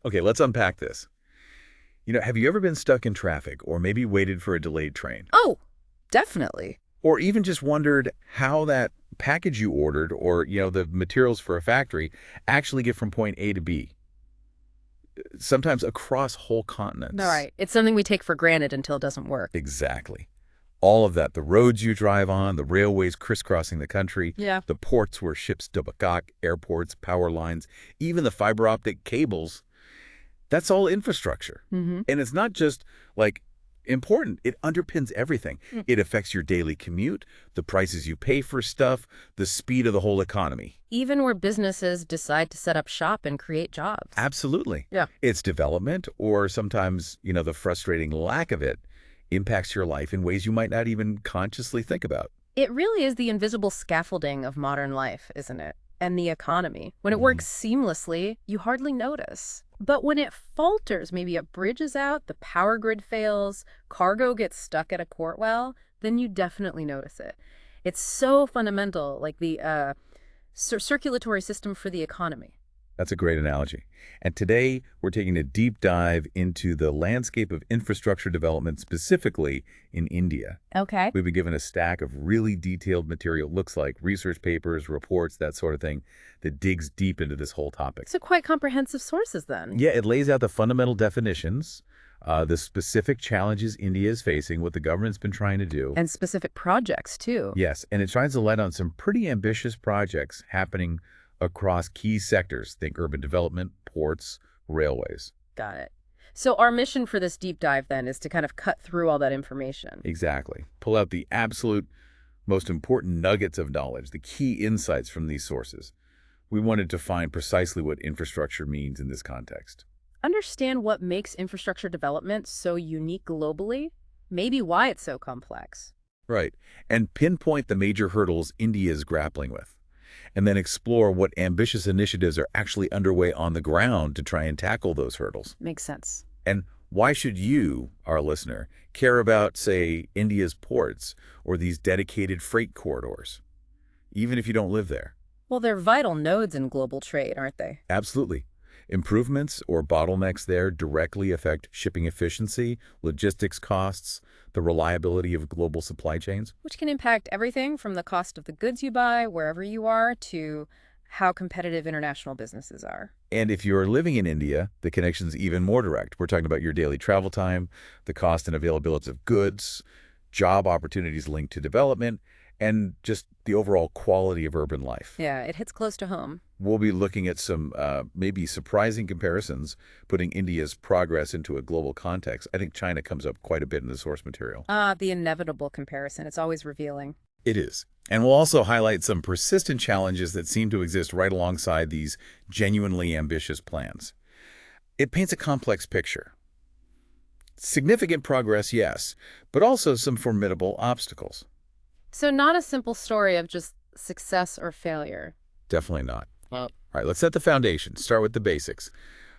Okay, let's unpack this. Have you ever been stuck in traffic or maybe waited for a delayed train? Oh, definitely. Or even just wondered how that package you ordered or, the materials for a factory actually get from point A to B, sometimes across whole All continents. right. It's something we take for granted until it doesn't work. Exactly. All of that, the roads you drive on, the railways crisscrossing the country, Yeah. the ports where ships dock, airports, power lines, even the fiber optic cables, that's all infrastructure. Mm-hmm. And it's not just like important, it underpins everything. It affects your daily commute, the prices you pay for stuff, the speed of the whole economy. Even where businesses decide to set up shop and create jobs. Absolutely. Yeah. Its development, or sometimes, the frustrating lack of it, impacts your life in ways you might not even consciously think about. It really is the invisible scaffolding of modern life, isn't it? And the economy. When it Mhm. works seamlessly, you hardly notice. But when it falters, maybe a bridge is out, the power grid fails, cargo gets stuck at a port well, then you definitely notice it. It's so fundamental, like the circulatory system for the economy. That's a great analogy. And today, we're taking a deep dive into the landscape of infrastructure development, specifically in India. Okay. We've been given a stack of really detailed material, looks like research papers, reports, that sort of thing, that digs deep into this whole topic. So quite comprehensive sources then. Yeah, it lays out the fundamental definitions, the specific challenges India is facing, what the government's been trying to do. And specific projects too. Yes, and it shines a light on some pretty ambitious projects happening across key sectors. Think urban development, ports, railways. Got it. So our mission for this deep dive then is to kind of cut through all that information. Exactly. Pull out the absolute most important nuggets of knowledge, the key insights from these sources. We wanted to find precisely what infrastructure means in this context. Understand what makes infrastructure development so unique globally, maybe why it's so complex. Right. And pinpoint the major hurdles India is grappling with. And then explore what ambitious initiatives are actually underway on the ground to try and tackle those hurdles. Makes sense. And why should you, our listener, care about, say, India's ports or these dedicated freight corridors, even if you don't live there? Well, they're vital nodes in global trade, aren't they? Absolutely. Improvements or bottlenecks there directly affect shipping efficiency, logistics costs, the reliability of global supply chains. Which can impact everything from the cost of the goods you buy, wherever you are, to how competitive international businesses are. And if you're living in India, the connection's even more direct. We're talking about your daily travel time, the cost and availability of goods, job opportunities linked to development, and just the overall quality of urban life. Yeah, it hits close to home. We'll be looking at some maybe surprising comparisons, putting India's progress into a global context. I think China comes up quite a bit in the source material. Ah, the inevitable comparison. It's always revealing. It is. And we'll also highlight some persistent challenges that seem to exist right alongside these genuinely ambitious plans. It paints a complex picture. Significant progress, yes, but also some formidable obstacles. So not a simple story of just success or failure. Definitely not. Well, All right, let's set the foundation. Start with the basics.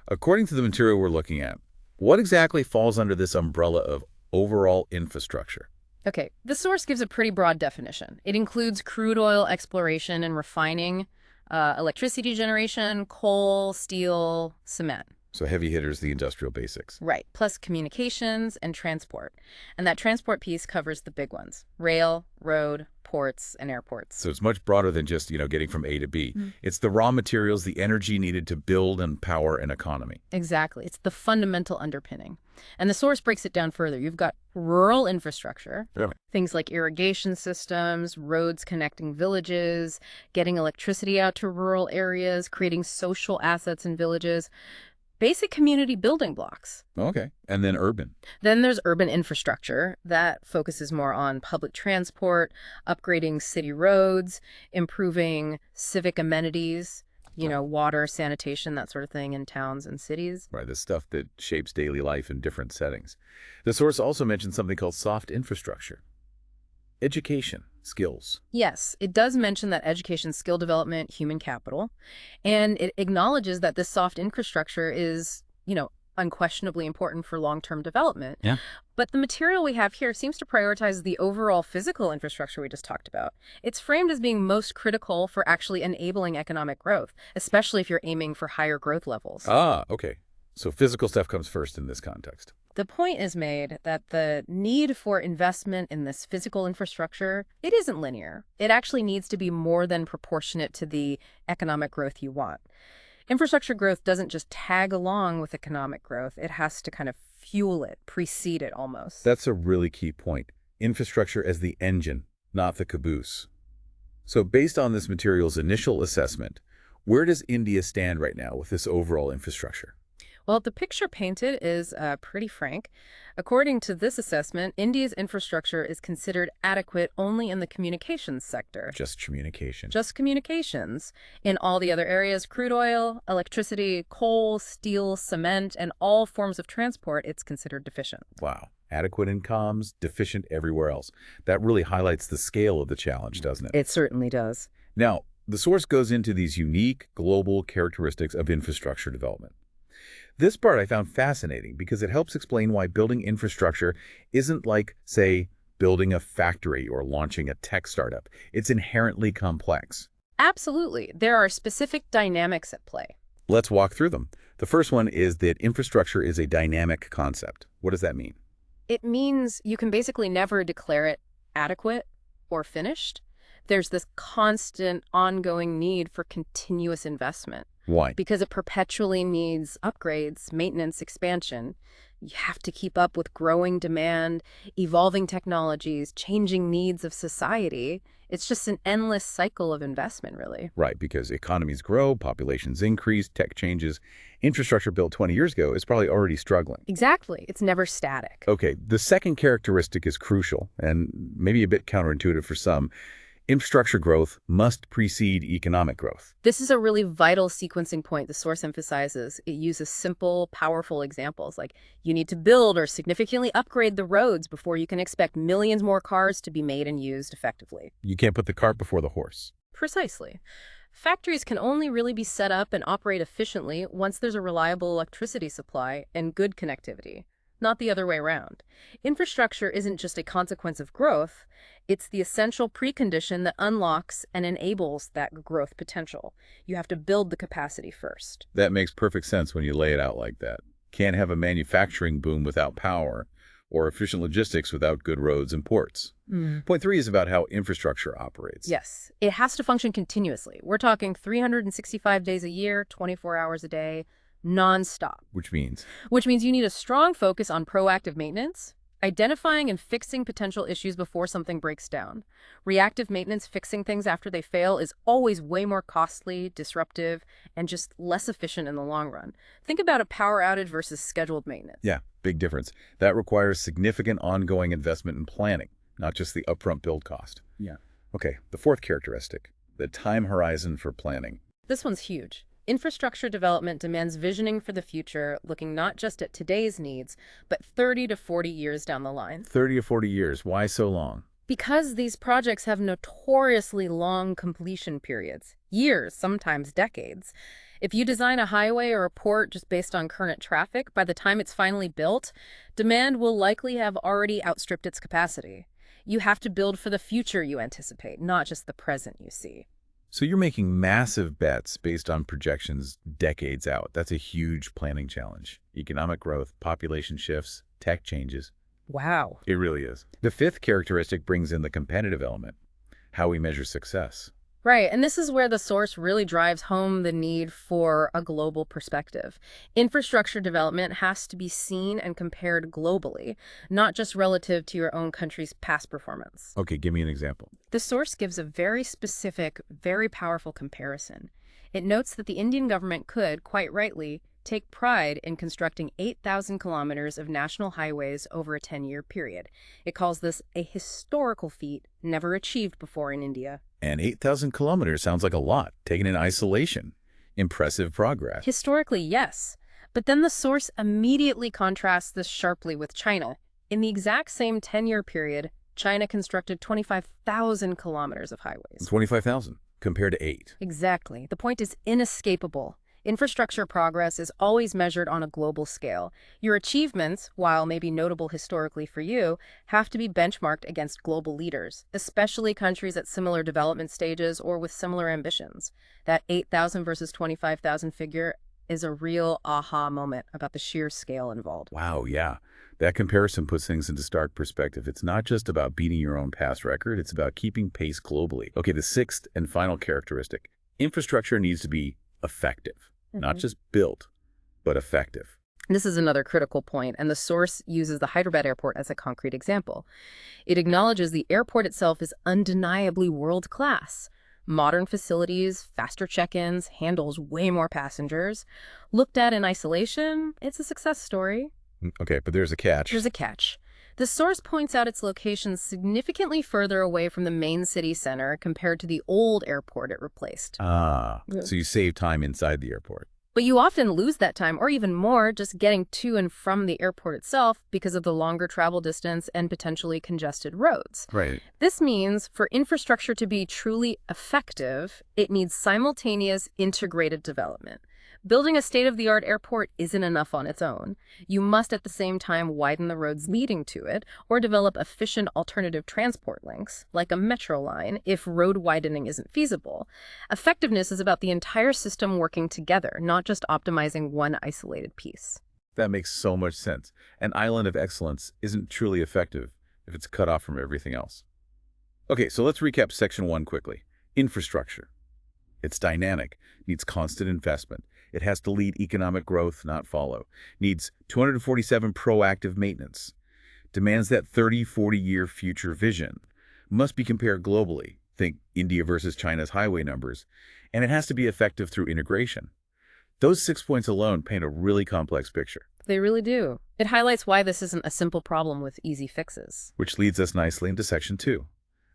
According to the material we're looking at, what exactly falls under this umbrella of overall infrastructure? okay, the source gives a pretty broad definition. It includes crude oil exploration and refining, electricity generation, coal, steel, cement. So heavy hitters, the industrial basics. Right, plus communications and transport. And that transport piece covers the big ones: rail, road, ports, and airports. So it's much broader than just, getting from A to B. It's the raw materials, the energy needed to build and power an economy. Exactly. It's the fundamental underpinning. And the source breaks it down further. You've got rural infrastructure, Really? things like irrigation systems, roads connecting villages, getting electricity out to rural areas, creating social assets in villages, basic community building blocks. Okay. And then urban. Then there's urban infrastructure that focuses more on public transport, upgrading city roads, improving civic amenities, water, sanitation, that sort of thing in towns and cities. Right, the stuff that shapes daily life in different settings. The source also mentions something called soft infrastructure. Education, skills. Yes, it does mention that education, skill development, human capital, and it acknowledges that this soft infrastructure is, unquestionably important for long-term development. Yeah. But the material we have here seems to prioritize the overall physical infrastructure we just talked about. It's framed as being most critical for actually enabling economic growth, especially if you're aiming for higher growth levels. Ah, okay. So physical stuff comes first in this context. The point is made that the need for investment in this physical infrastructure, it isn't linear. It actually needs to be more than proportionate to the economic growth you want. Infrastructure growth doesn't just tag along with economic growth. It has to kind of fuel it, precede it almost. That's a really key point. Infrastructure as the engine, not the caboose. So based on this material's initial assessment, where does India stand right now with this overall infrastructure? Well, the picture painted is pretty frank. According to this assessment, India's infrastructure is considered adequate only in the communications sector. Just communication. Just communications. In all the other areas, crude oil, electricity, coal, steel, cement, and all forms of transport, it's considered deficient. Wow. Adequate in comms, deficient everywhere else. That really highlights the scale of the challenge, doesn't it? It certainly does. Now, the source goes into these unique global characteristics of infrastructure development. This part I found fascinating because it helps explain why building infrastructure isn't like, say, building a factory or launching a tech startup. It's inherently complex. Absolutely. There are specific dynamics at play. Let's walk through them. The first one is that infrastructure is a dynamic concept. What does that mean? It means you can basically never declare it adequate or finished. There's this constant, ongoing need for continuous investment. Why? Because it perpetually needs upgrades, maintenance, expansion. You have to keep up with growing demand, evolving technologies, changing needs of society. It's just an endless cycle of investment, really. Right, because economies grow, populations increase, tech changes. Infrastructure built 20 years ago is probably already struggling. Exactly. It's never static. Okay, the second characteristic is crucial and maybe a bit counterintuitive for some. Infrastructure growth must precede economic growth. This is a really vital sequencing point the source emphasizes. It uses simple, powerful examples like you need to build or significantly upgrade the roads before you can expect millions more cars to be made and used effectively. You can't put the cart before the horse. Precisely. Factories can only really be set up and operate efficiently once there's a reliable electricity supply and good connectivity, not the other way around. Infrastructure isn't just a consequence of growth, it's the essential precondition that unlocks and enables that growth potential. You have to build the capacity first. That makes perfect sense when you lay it out like that. Can't have a manufacturing boom without power or efficient logistics without good roads and ports. Point 3 is about how infrastructure operates. Yes, it has to function continuously. We're talking 365 days a year, 24 hours a day, non-stop. Which means? Which means you need a strong focus on proactive maintenance, identifying and fixing potential issues before something breaks down. Reactive maintenance, fixing things after they fail, is always way more costly, disruptive, and just less efficient in the long run. Think about a power outage versus scheduled maintenance. Yeah, big difference. That requires significant ongoing investment in planning, not just the upfront build cost. Yeah. Okay, the fourth characteristic, the time horizon for planning. This one's huge. Infrastructure development demands visioning for the future, looking not just at today's needs, but 30 to 40 years down the line. 30 to 40 years. Why so long? Because these projects have notoriously long completion periods, years, sometimes decades. If you design a highway or a port just based on current traffic, by the time it's finally built, demand will likely have already outstripped its capacity. You have to build for the future you anticipate, not just the present you see. So you're making massive bets based on projections decades out. That's a huge planning challenge. Economic growth, population shifts, tech changes. Wow. It really is. The fifth characteristic brings in the competitive element, how we measure success. Right, and this is where the source really drives home the need for a global perspective. Infrastructure development has to be seen and compared globally, not just relative to your own country's past performance. Okay, give me an example. The source gives a very specific, very powerful comparison. It notes that the Indian government could, quite rightly, take pride in constructing 8,000 kilometers of national highways over a 10-year period. It calls this a historical feat never achieved before in India. And 8,000 kilometers sounds like a lot, taken in isolation. Impressive progress. Historically, yes. But then the source immediately contrasts this sharply with China. In the exact same 10-year period, China constructed 25,000 kilometers of highways. 25,000 compared to 8. Exactly. The point is inescapable. Infrastructure progress is always measured on a global scale. Your achievements, while maybe notable historically for you, have to be benchmarked against global leaders, especially countries at similar development stages or with similar ambitions. That 8,000 versus 25,000 figure, is a real aha moment about the sheer scale involved. Wow, yeah. That comparison puts things into stark perspective. It's not just about beating your own past record, it's about keeping pace globally. Okay, the sixth and final characteristic. Infrastructure needs to be effective, not just built, but effective. This is another critical point, and the source uses the Hyderabad airport as a concrete example. It acknowledges the airport itself is undeniably world-class. Modern facilities, faster check-ins, handles way more passengers. Looked at in isolation, it's a success story. Okay, but there's a catch. There's a catch. The source points out its location significantly further away from the main city center compared to the old airport it replaced. So you save time inside the airport. But you often lose that time, or even more, just getting to and from the airport itself because of the longer travel distance and potentially congested roads. Right. This means for infrastructure to be truly effective, it needs simultaneous integrated development. Building a state-of-the-art airport isn't enough on its own. You must at the same time widen the roads leading to it or develop efficient alternative transport links, like a metro line, if road widening isn't feasible. Effectiveness is about the entire system working together, not just optimizing one isolated piece. That makes so much sense. An island of excellence isn't truly effective if it's cut off from everything else. Okay, so let's recap section 1 quickly. Infrastructure. It's dynamic, needs constant investment. It has to lead economic growth, not follow. Needs 247 proactive maintenance. Demands that 30, 40-year future vision. Must be compared globally. Think India versus China's highway numbers. And it has to be effective through integration. Those 6 points alone paint a really complex picture. They really do. It highlights why this isn't a simple problem with easy fixes. Which leads us nicely into section 2.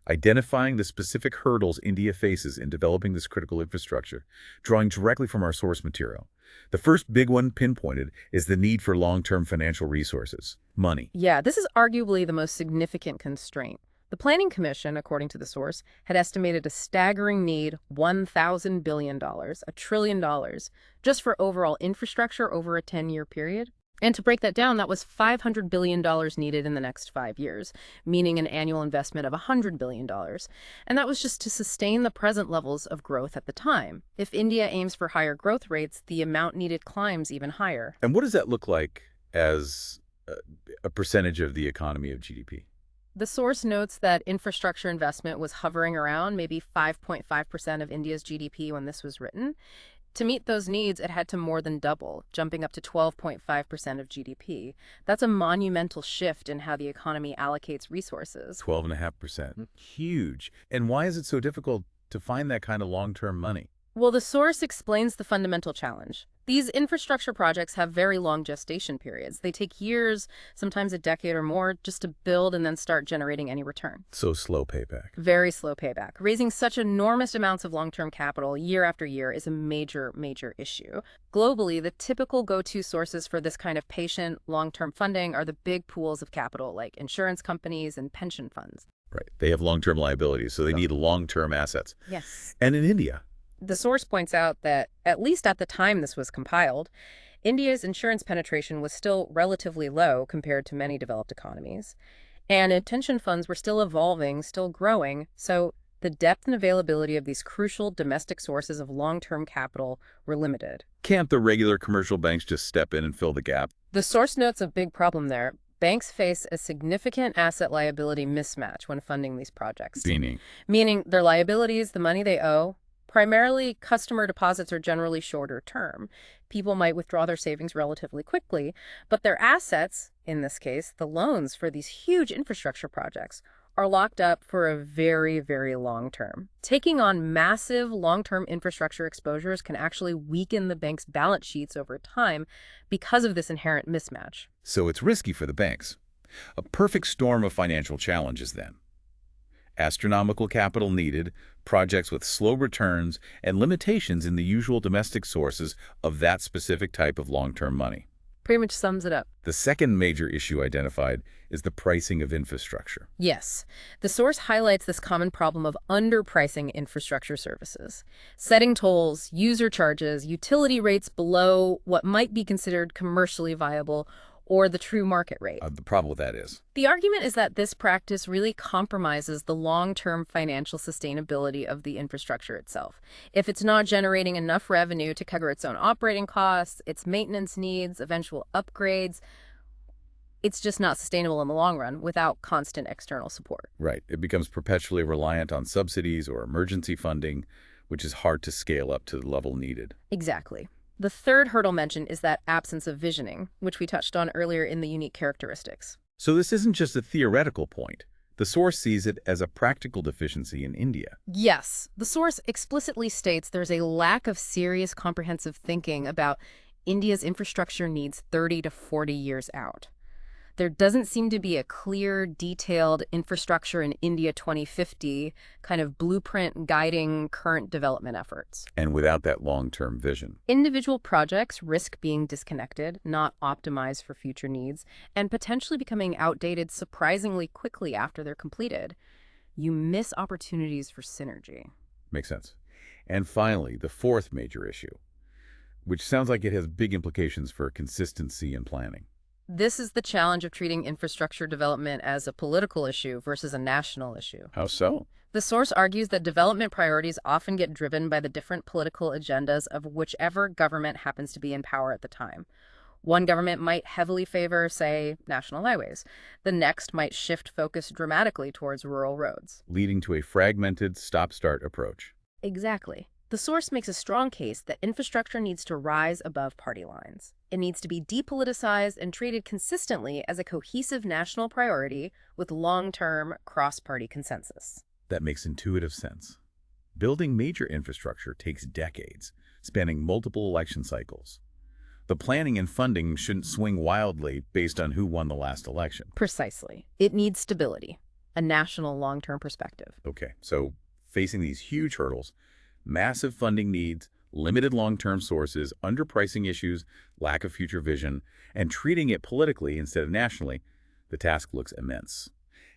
Identifying the specific hurdles India faces in developing this critical infrastructure, drawing directly from our source material. The first big one pinpointed is the need for long-term financial resources, money. Yeah, this is arguably the most significant constraint. The Planning Commission, according to the source, had estimated a staggering need $1,000 billion, $1 trillion, just for overall infrastructure over a 10-year period. And to break that down, that was $500 billion needed in the next 5 years, meaning an annual investment of $100 billion. And that was just to sustain the present levels of growth at the time. If India aims for higher growth rates, the amount needed climbs even higher. And what does that look like as a percentage of the economy of GDP? The source notes that infrastructure investment was hovering around maybe 5.5% of India's GDP when this was written. To meet those needs, it had to more than double, jumping up to 12.5% of GDP. That's a monumental shift in how the economy allocates resources. 12.5%. Huge. And why is it so difficult to find that kind of long-term money? Well, the source explains the fundamental challenge. These infrastructure projects have very long gestation periods. They take years, sometimes a decade or more, just to build and then start generating any return. So slow payback. Very slow payback. Raising such enormous amounts of long-term capital year after year is a major, major issue. Globally, the typical go-to sources for this kind of patient, long-term funding are the big pools of capital like insurance companies and pension funds. Right. They have long-term liabilities, so they need long-term assets. Yes. And in India, the source points out that, at least at the time this was compiled, India's insurance penetration was still relatively low compared to many developed economies. And pension funds were still evolving, still growing, so the depth and availability of these crucial domestic sources of long-term capital were limited. can't the regular commercial banks just step in and fill the gap? The source notes a big problem there. Banks face a significant asset-liability mismatch when funding these projects. Meaning their liabilities, the money they owe. Primarily, customer deposits are generally shorter term. People might withdraw their savings relatively quickly, but their assets, in this case, the loans for these huge infrastructure projects, are locked up for a very, very long term. Taking on massive long-term infrastructure exposures can actually weaken the bank's balance sheets over time because of this inherent mismatch. So it's risky for the banks. A perfect storm of financial challenges then. Astronomical capital needed, projects with slow returns, and limitations in the usual domestic sources of that specific type of long-term money. Pretty much sums it up. The second major issue identified is the pricing of infrastructure. Yes. The source highlights this common problem of underpricing infrastructure services. Setting tolls, user charges, utility rates below what might be considered commercially viable, or the true market rate. The problem with that is? The argument is that this practice really compromises the long-term financial sustainability of the infrastructure itself. If it's not generating enough revenue to cover its own operating costs, its maintenance needs, eventual upgrades, it's just not sustainable in the long run without constant external support. Right. It becomes perpetually reliant on subsidies or emergency funding, which is hard to scale up to the level needed. Exactly. The third hurdle mentioned is that absence of visioning, which we touched on earlier in the unique characteristics. So this isn't just a theoretical point. The source sees it as a practical deficiency in India. Yes, the source explicitly states there's a lack of serious comprehensive thinking about India's infrastructure needs 30 to 40 years out. There doesn't seem to be a clear, detailed infrastructure in India 2050 kind of blueprint guiding current development efforts. And without that long-term vision. Individual projects risk being disconnected, not optimized for future needs, and potentially becoming outdated surprisingly quickly after they're completed. You miss opportunities for synergy. Makes sense. And finally, the fourth major issue, which sounds like it has big implications for consistency in planning. This is the challenge of treating infrastructure development as a political issue versus a national issue. How so? The source argues that development priorities often get driven by the different political agendas of whichever government happens to be in power at the time. One government might heavily favor, say, national highways. The next might shift focus dramatically towards rural roads. Leading to a fragmented stop-start approach. Exactly. The source makes a strong case that infrastructure needs to rise above party lines. It needs to be depoliticized and treated consistently as a cohesive national priority with long-term cross-party consensus. That makes intuitive sense. Building major infrastructure takes decades, spanning multiple election cycles. The planning and funding shouldn't swing wildly based on who won the last election. Precisely. It needs stability, a national long-term perspective. Okay, so facing these huge hurdles, massive funding needs, limited long-term sources, underpricing issues, lack of future vision, and treating it politically instead of nationally, the task looks immense.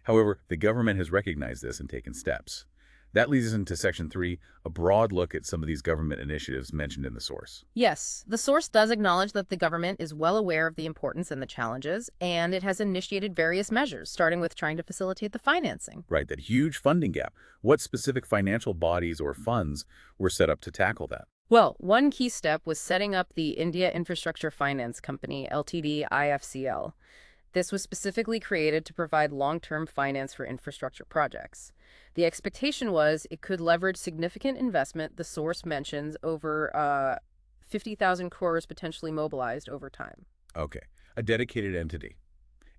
However, the government has recognized this and taken steps. That leads us into Section 3, a broad look at some of these government initiatives mentioned in the source. Yes, the source does acknowledge that the government is well aware of the importance and the challenges, and it has initiated various measures, starting with trying to facilitate the financing. Right, that huge funding gap. What specific financial bodies or funds were set up to tackle that? Well, one key step was setting up the India Infrastructure Finance Company, Ltd. IFCL. This was specifically created to provide long-term finance for infrastructure projects. The expectation was it could leverage significant investment, the source mentions, over 50,000 crores potentially mobilized over time. Okay, a dedicated entity.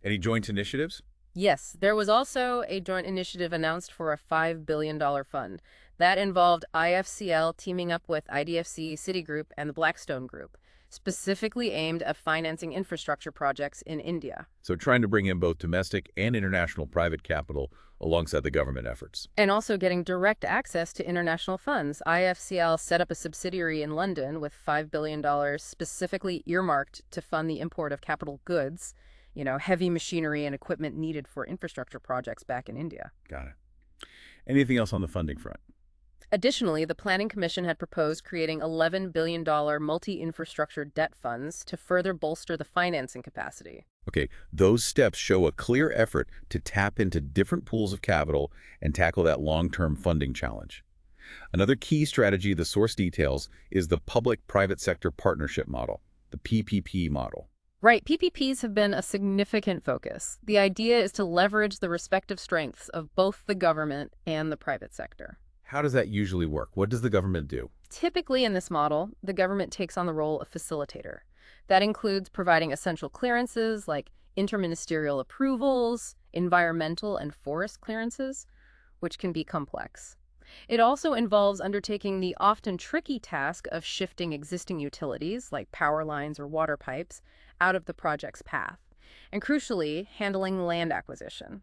Any joint initiatives? Yes, there was also a joint initiative announced for a $5 billion fund. That involved IFCL teaming up with IDFC, Citigroup, and the Blackstone Group, specifically aimed at financing infrastructure projects in India. So trying to bring in both domestic and international private capital alongside the government efforts. And also getting direct access to international funds. IFCL set up a subsidiary in London with $5 billion specifically earmarked to fund the import of capital goods, heavy machinery and equipment needed for infrastructure projects back in India. Got it. Anything else on the funding front? Additionally, the Planning Commission had proposed creating $11 billion multi-infrastructure debt funds to further bolster the financing capacity. Okay, those steps show a clear effort to tap into different pools of capital and tackle that long-term funding challenge. Another key strategy the source details is the public-private sector partnership model, the PPP model. Right, PPPs have been a significant focus. The idea is to leverage the respective strengths of both the government and the private sector. How does that usually work? What does the government do? Typically in this model, the government takes on the role of facilitator. That includes providing essential clearances like interministerial approvals, environmental and forest clearances, which can be complex. It also involves undertaking the often tricky task of shifting existing utilities like power lines or water pipes out of the project's path, and crucially, handling land acquisition.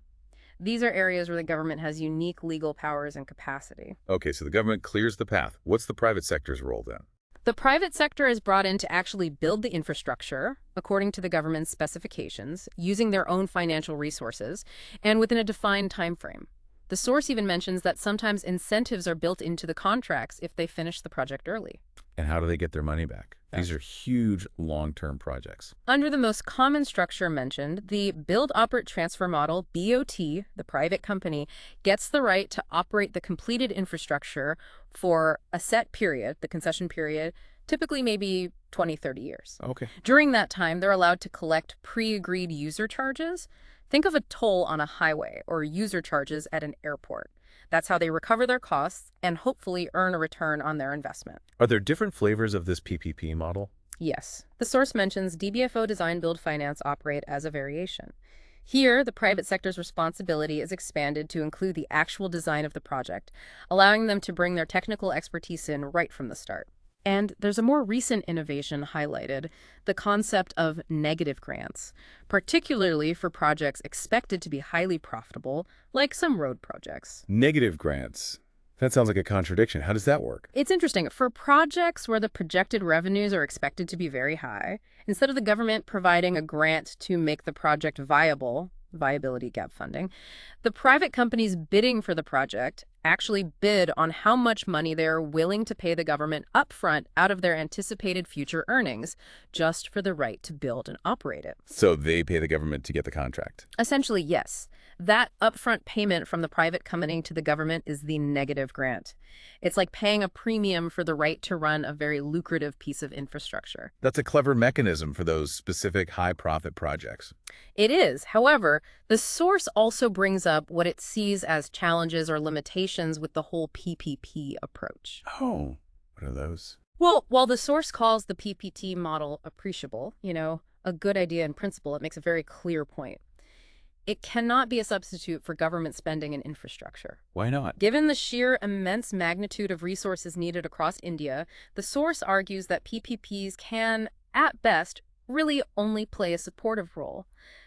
These are areas where the government has unique legal powers and capacity. Okay, so the government clears the path. What's the private sector's role then? The private sector is brought in to actually build the infrastructure, according to the government's specifications, using their own financial resources, and within a defined time frame. The source even mentions that sometimes incentives are built into the contracts if they finish the project early. And how do they get their money back? These are huge long-term projects. Under the most common structure mentioned, the Build, Operate, Transfer model, BOT, the private company, gets the right to operate the completed infrastructure for a set period, the concession period, typically maybe 20, 30 years. Okay. During that time, they're allowed to collect pre-agreed user charges. Think of a toll on a highway or user charges at an airport. That's how they recover their costs and hopefully earn a return on their investment. Are there different flavors of this PPP model? Yes. The source mentions DBFO Design Build Finance operate as a variation. Here, the private sector's responsibility is expanded to include the actual design of the project, allowing them to bring their technical expertise in right from the start. And there's a more recent innovation highlighted, the concept of negative grants, particularly for projects expected to be highly profitable, like some road projects. Negative grants. That sounds like a contradiction. How does that work? It's interesting. For projects where the projected revenues are expected to be very high, instead of the government providing a grant to make the project viable, viability gap funding, the private companies bidding for the project actually bid on how much money they're willing to pay the government upfront out of their anticipated future earnings, just for the right to build and operate it. So they pay the government to get the contract. Essentially, yes. That upfront payment from the private company to the government is the negative grant. It's like paying a premium for the right to run a very lucrative piece of infrastructure. That's a clever mechanism for those specific high-profit projects. It is. However, the source also brings up what it sees as challenges or limitations with the whole PPP approach. Oh, what are those? Well, while the source calls the PPP model appreciable, a good idea in principle, it makes a very clear point. It cannot be a substitute for government spending and infrastructure. Why not? Given the sheer immense magnitude of resources needed across India, the source argues that PPPs can, at best, really only play a supportive role.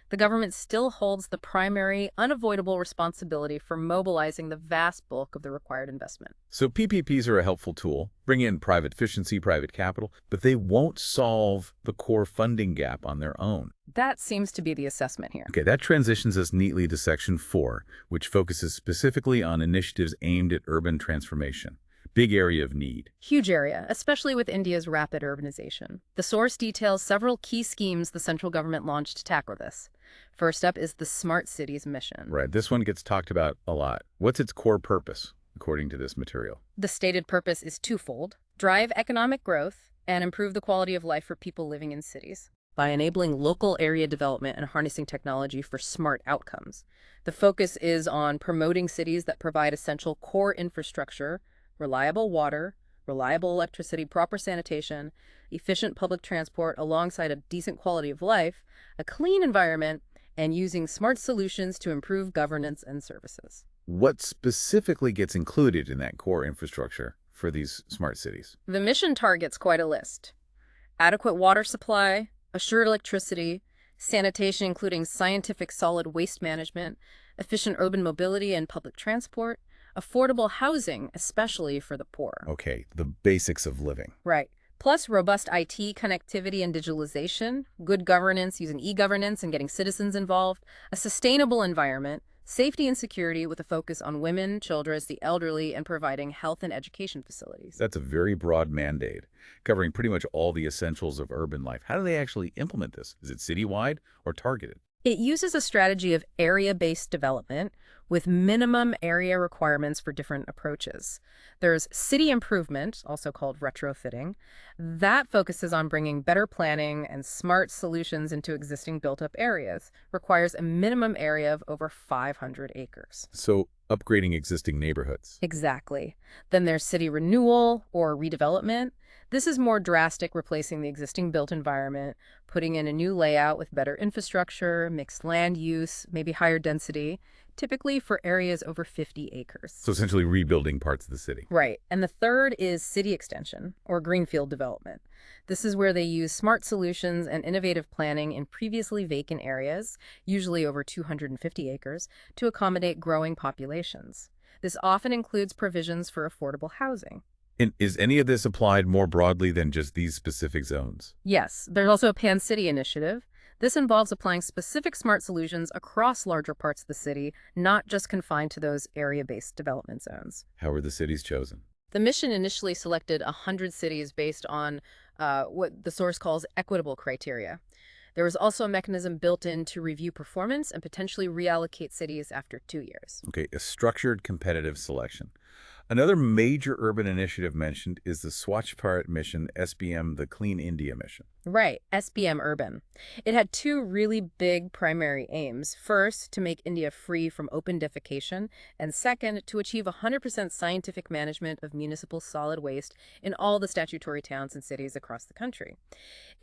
The government still holds the primary, unavoidable responsibility for mobilizing the vast bulk of the required investment. So PPPs are a helpful tool, bring in private efficiency, private capital, but they won't solve the core funding gap on their own. That seems to be the assessment here. Okay, that transitions us neatly to Section 4, which focuses specifically on initiatives aimed at urban transformation. Big area of need. Huge area, especially with India's rapid urbanization. The source details several key schemes the central government launched to tackle this. First up is the Smart Cities mission. Right, this one gets talked about a lot. What's its core purpose, according to this material? The stated purpose is twofold: drive economic growth and improve the quality of life for people living in cities by enabling local area development and harnessing technology for smart outcomes. The focus is on promoting cities that provide essential core infrastructure, reliable water, reliable electricity, proper sanitation, efficient public transport alongside a decent quality of life, a clean environment, and using smart solutions to improve governance and services. What specifically gets included in that core infrastructure for these smart cities? The mission targets quite a list: adequate water supply, assured electricity, sanitation including scientific solid waste management, efficient urban mobility and public transport, affordable housing, especially for the poor. Okay, the basics of living. Right. Plus robust IT connectivity and digitalization, good governance using e-governance and getting citizens involved, a sustainable environment, safety and security with a focus on women, children, the elderly, and providing health and education facilities. That's a very broad mandate, covering pretty much all the essentials of urban life. How do they actually implement this? Is it citywide or targeted? It uses a strategy of area-based development with minimum area requirements for different approaches. There's city improvement, also called retrofitting. That focuses on bringing better planning and smart solutions into existing built-up areas, requires a minimum area of over 500 acres. So upgrading existing neighborhoods. Exactly. Then there's city renewal or redevelopment. This is more drastic, replacing the existing built environment, putting in a new layout with better infrastructure, mixed land use, maybe higher density, typically for areas over 50 acres. So essentially rebuilding parts of the city. Right. And the third is city extension or greenfield development. This is where they use smart solutions and innovative planning in previously vacant areas, usually over 250 acres, to accommodate growing populations. This often includes provisions for affordable housing. And is any of this applied more broadly than just these specific zones? Yes, there's also a Pan-City initiative. This involves applying specific smart solutions across larger parts of the city, not just confined to those area-based development zones. How were the cities chosen? The mission initially selected 100 cities based on what the source calls equitable criteria. There was also a mechanism built in to review performance and potentially reallocate cities after 2 years. Okay, a structured competitive selection. Another major urban initiative mentioned is the Swachh Bharat mission, SBM, the Clean India mission. Right, SBM Urban. It had two really big primary aims. First, to make India free from open defecation, and second, to achieve 100% scientific management of municipal solid waste in all the statutory towns and cities across the country.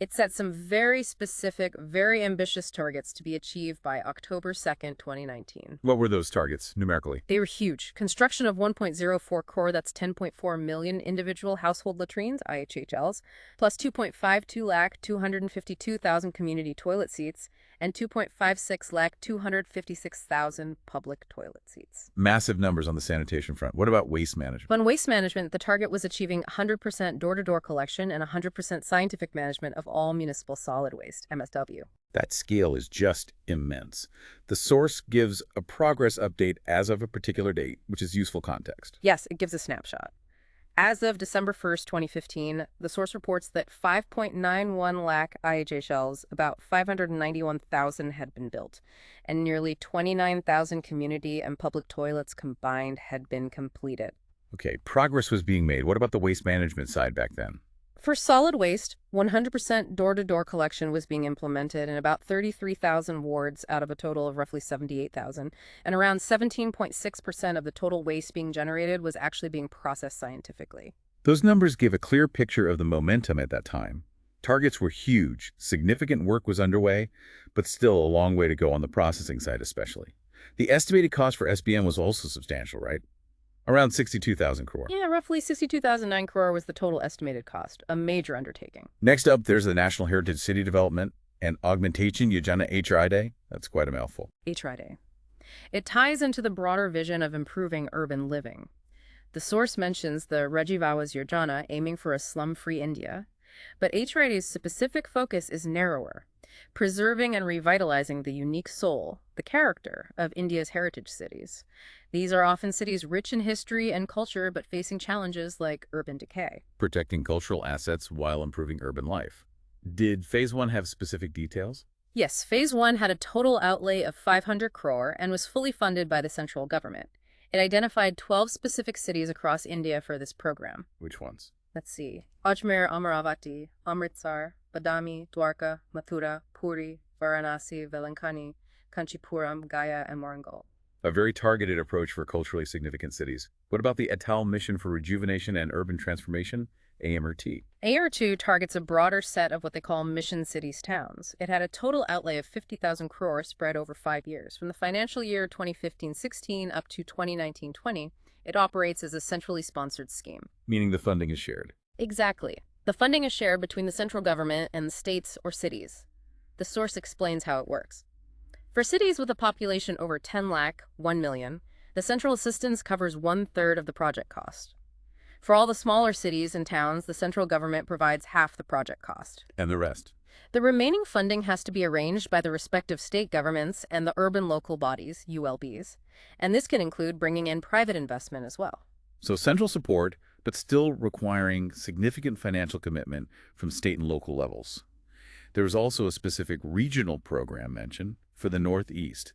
It set some very specific, very ambitious targets to be achieved by October 2nd, 2019. What were those targets, numerically? They were huge. Construction of 1.04 crore, that's 10.4 million individual household latrines, IHHLs, plus 2.52 lakh 252,000 community toilet seats, and 2.56 lakh 256,000 public toilet seats. Massive numbers on the sanitation front. What about waste management? On waste management, the target was achieving 100% door-to-door collection and 100% scientific management of all municipal solid waste, MSW. That scale is just immense. The source gives a progress update as of a particular date, which is useful context. Yes, it gives a snapshot. As of December 1st, 2015, the source reports that 5.91 lakh IHHLs, about 591,000, had been built, and nearly 29,000 community and public toilets combined had been completed. Okay, progress was being made. What about the waste management side back then? For solid waste, 100% door-to-door collection was being implemented in about 33,000 wards out of a total of roughly 78,000, and around 17.6% of the total waste being generated was actually being processed scientifically. Those numbers give a clear picture of the momentum at that time. Targets were huge, significant work was underway, but still a long way to go on the processing side especially. The estimated cost for SBM was also substantial, right? Around 62,000 crore. Yeah, roughly 62,009 crore was the total estimated cost, a major undertaking. Next up, there's the National Heritage City Development and Augmentation Yojana HRIDE. That's quite a mouthful. HRIDE. It ties into the broader vision of improving urban living. The source mentions the Rajiv Awas Yojana aiming for a slum-free India, but HRIDE's specific focus is narrower, preserving and revitalizing the unique soul, the character, of India's heritage cities. These are often cities rich in history and culture but facing challenges like urban decay. Protecting cultural assets while improving urban life. Did Phase 1 have specific details? Yes, Phase 1 had a total outlay of 500 crore and was fully funded by the central government. It identified 12 specific cities across India for this program. Which ones? Let's see. Ajmer, Amaravati, Amritsar, Badami, Dwarka, Mathura, Puri, Varanasi, Velankani, Kanchipuram, Gaya, and Warangal. A very targeted approach for culturally significant cities. What about the Atal Mission for Rejuvenation and Urban Transformation, AMRT? AR2 targets a broader set of what they call mission cities towns. It had a total outlay of 50,000 crore spread over 5 years. From the financial year 2015-16 up to 2019-20, it operates as a centrally sponsored scheme. Meaning the funding is shared. Exactly. The funding is shared between the central government and the states or cities. The source explains how it works. For cities with a population over 10 lakh, 1 million, the central assistance covers 1/3 of the project cost. For all the smaller cities and towns, the central government provides half the project cost. And the rest? The remaining funding has to be arranged by the respective state governments and the urban local bodies, ULBs, and this can include bringing in private investment as well. So central support, but still requiring significant financial commitment from state and local levels. There was also a specific regional program mentioned for the Northeast,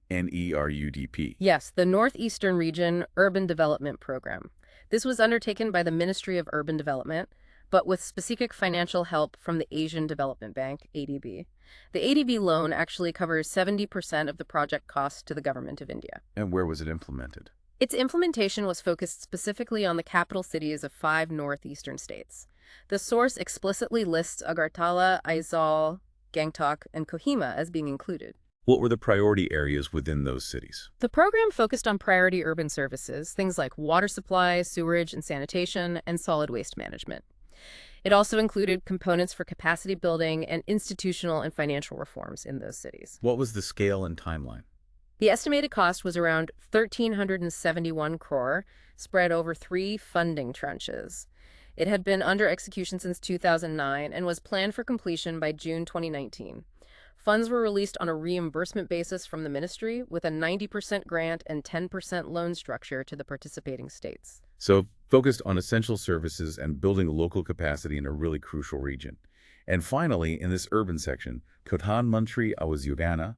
NERUDP. Yes, the Northeastern Region Urban Development Program. This was undertaken by the Ministry of Urban Development, but with specific financial help from the Asian Development Bank, ADB. The ADB loan actually covers 70% of the project cost to the government of India. And where was it implemented? Its implementation was focused specifically on the capital cities of 5 northeastern states. The source explicitly lists Agartala, Aizawl, Gangtok, and Kohima as being included. What were the priority areas within those cities? The program focused on priority urban services, things like water supply, sewerage and sanitation, and solid waste management. It also included components for capacity building and institutional and financial reforms in those cities. What was the scale and timeline? The estimated cost was around 1,371 crore, spread over 3 funding tranches. It had been under execution since 2009 and was planned for completion by June 2019. Funds were released on a reimbursement basis from the ministry with a 90% grant and 10% loan structure to the participating states. So focused on essential services and building local capacity in a really crucial region. And finally, in this urban section, Pradhan Mantri Awas Yojana,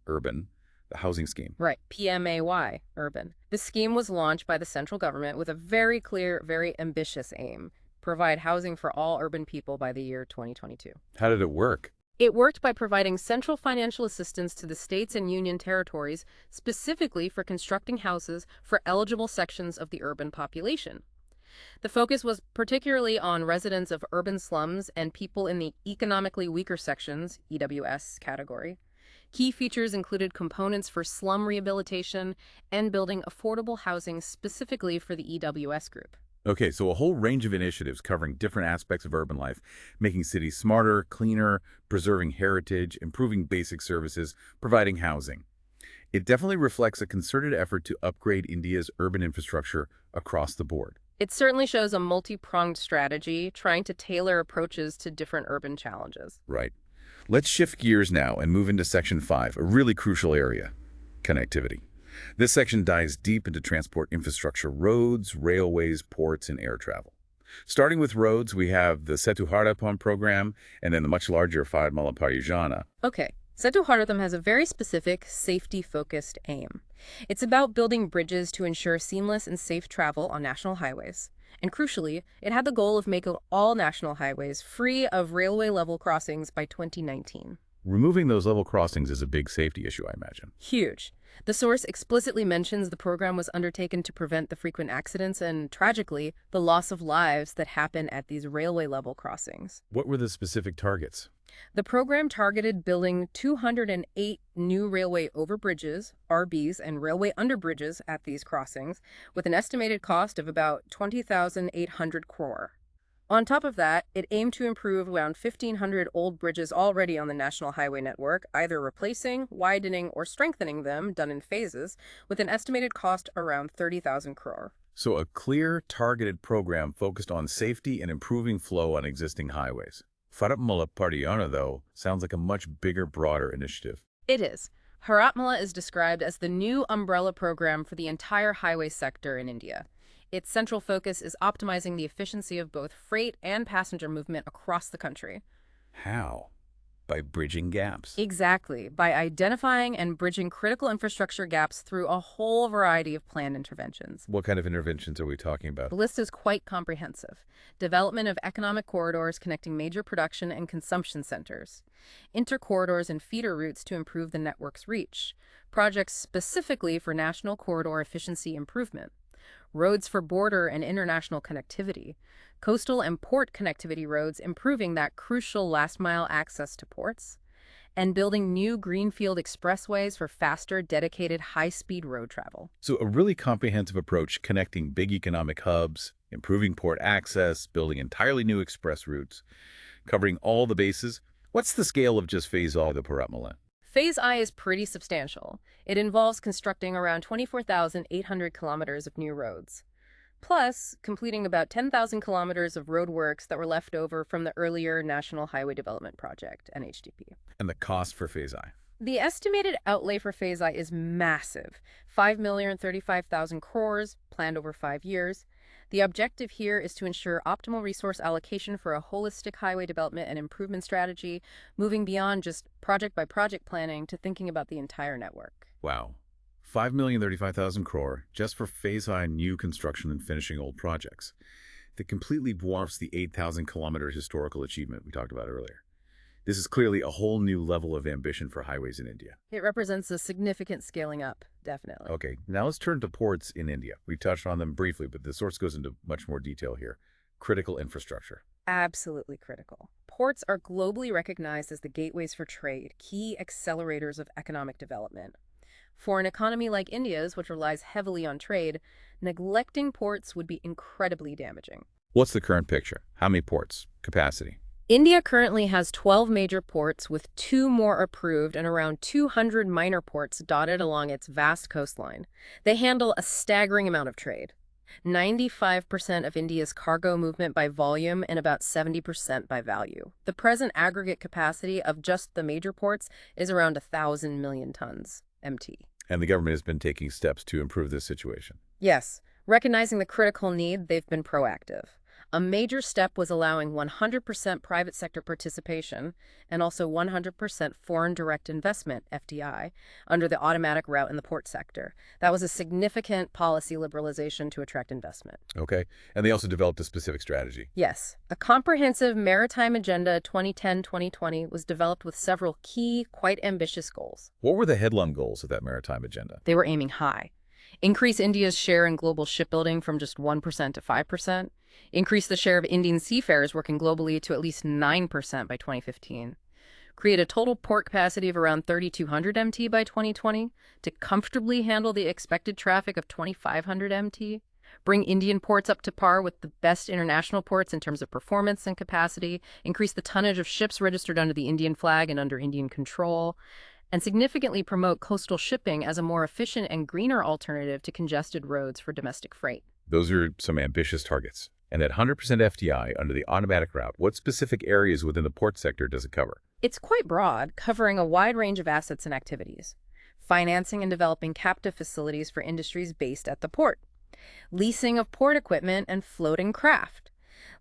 urban, the housing scheme. Right, PMAY, urban. The scheme was launched by the central government with a very clear, very ambitious aim: provide housing for all urban people by the year 2022. How did it work? It worked by providing central financial assistance to the states and union territories, specifically for constructing houses for eligible sections of the urban population. The focus was particularly on residents of urban slums and people in the economically weaker sections, EWS category. Key features included components for slum rehabilitation and building affordable housing specifically for the EWS group. Okay, so a whole range of initiatives covering different aspects of urban life, making cities smarter, cleaner, preserving heritage, improving basic services, providing housing. It definitely reflects a concerted effort to upgrade India's urban infrastructure across the board. It certainly shows a multi-pronged strategy trying to tailor approaches to different urban challenges. Right. Let's shift gears now and move into Section 5, a really crucial area: connectivity. This section dives deep into transport infrastructure: roads, railways, ports, and air travel. Starting with roads, we have the Setu Bharatam program and then the much larger Fatmala Pariyojana. Okay, Setu Bharatam has a very specific, safety-focused aim. It's about building bridges to ensure seamless and safe travel on national highways. And crucially, it had the goal of making all national highways free of railway-level crossings by 2019. Removing those level crossings is a big safety issue, I imagine. Huge. The source explicitly mentions the program was undertaken to prevent the frequent accidents and, tragically, the loss of lives that happen at these railway-level crossings. What were the specific targets? The program targeted building 208 new railway overbridges, RBs, and railway underbridges at these crossings, with an estimated cost of about 20,800 crore. On top of that, it aimed to improve around 1,500 old bridges already on the national highway network, either replacing, widening, or strengthening them, done in phases, with an estimated cost around 30,000 crore. So a clear, targeted program focused on safety and improving flow on existing highways. Fatmala Pariyojana, though, sounds like a much bigger, broader initiative. It is. Bharatmala is described as the new umbrella program for the entire highway sector in India. Its central focus is optimizing the efficiency of both freight and passenger movement across the country. How? By bridging gaps. Exactly, by identifying and bridging critical infrastructure gaps through a whole variety of planned interventions. What kind of interventions are we talking about? The list is quite comprehensive. Development of economic corridors connecting major production and consumption centers. Intercorridors and feeder routes to improve the network's reach. Projects specifically for national corridor efficiency improvement. Roads for border and international connectivity. Coastal and port connectivity roads, improving that crucial last-mile access to ports. And building new greenfield expressways for faster, dedicated, high-speed road travel. So a really comprehensive approach connecting big economic hubs, improving port access, building entirely new express routes, covering all the bases. What's the scale of just Phase I of the Bharatmala? Phase I is pretty substantial. It involves constructing around 24,800 kilometers of new roads, plus completing about 10,000 kilometers of roadworks that were left over from the earlier National Highway Development Project, NHDP. And the cost for Phase I? The estimated outlay for Phase I is massive, 5,035,000 crores, planned over 5 years. The objective here is to ensure optimal resource allocation for a holistic highway development and improvement strategy, moving beyond just project-by-project planning to thinking about the entire network. Wow. 5,035,000 crore just for Phase I new construction and finishing old projects. That completely dwarfs the 8,000-kilometer historical achievement we talked about earlier. This is clearly a whole new level of ambition for highways in India. It represents a significant scaling up, definitely. Okay, now let's turn to ports in India. We've touched on them briefly, but the source goes into much more detail here. Critical infrastructure. Absolutely critical. Ports are globally recognized as the gateways for trade, key accelerators of economic development. For an economy like India's, which relies heavily on trade, neglecting ports would be incredibly damaging. What's the current picture? How many ports? Capacity? India currently has 12 major ports, with 2 more approved and around 200 minor ports dotted along its vast coastline. They handle a staggering amount of trade. 95% of India's cargo movement by volume and about 70% by value. The present aggregate capacity of just the major ports is around 1,000 million tons, MT. And the government has been taking steps to improve this situation. Yes, recognizing the critical need, they've been proactive. A major step was allowing 100% private sector participation and also 100% foreign direct investment, FDI, under the automatic route in the port sector. That was a significant policy liberalization to attract investment. Okay. And they also developed a specific strategy. Yes, a comprehensive Maritime Agenda 2010-2020 was developed with several key, quite ambitious goals. What were the headline goals of that maritime agenda? They were aiming high. Increase India's share in global shipbuilding from just 1% to 5%. Increase the share of Indian seafarers working globally to at least 9% by 2015. Create a total port capacity of around 3,200 MT by 2020 to comfortably handle the expected traffic of 2,500 MT. Bring Indian ports up to par with the best international ports in terms of performance and capacity. Increase the tonnage of ships registered under the Indian flag and under Indian control. And significantly promote coastal shipping as a more efficient and greener alternative to congested roads for domestic freight. Those are some ambitious targets. And at 100% FDI under the automatic route, what specific areas within the port sector does it cover? It's quite broad, covering a wide range of assets and activities. Financing and developing captive facilities for industries based at the port. Leasing of port equipment and floating craft.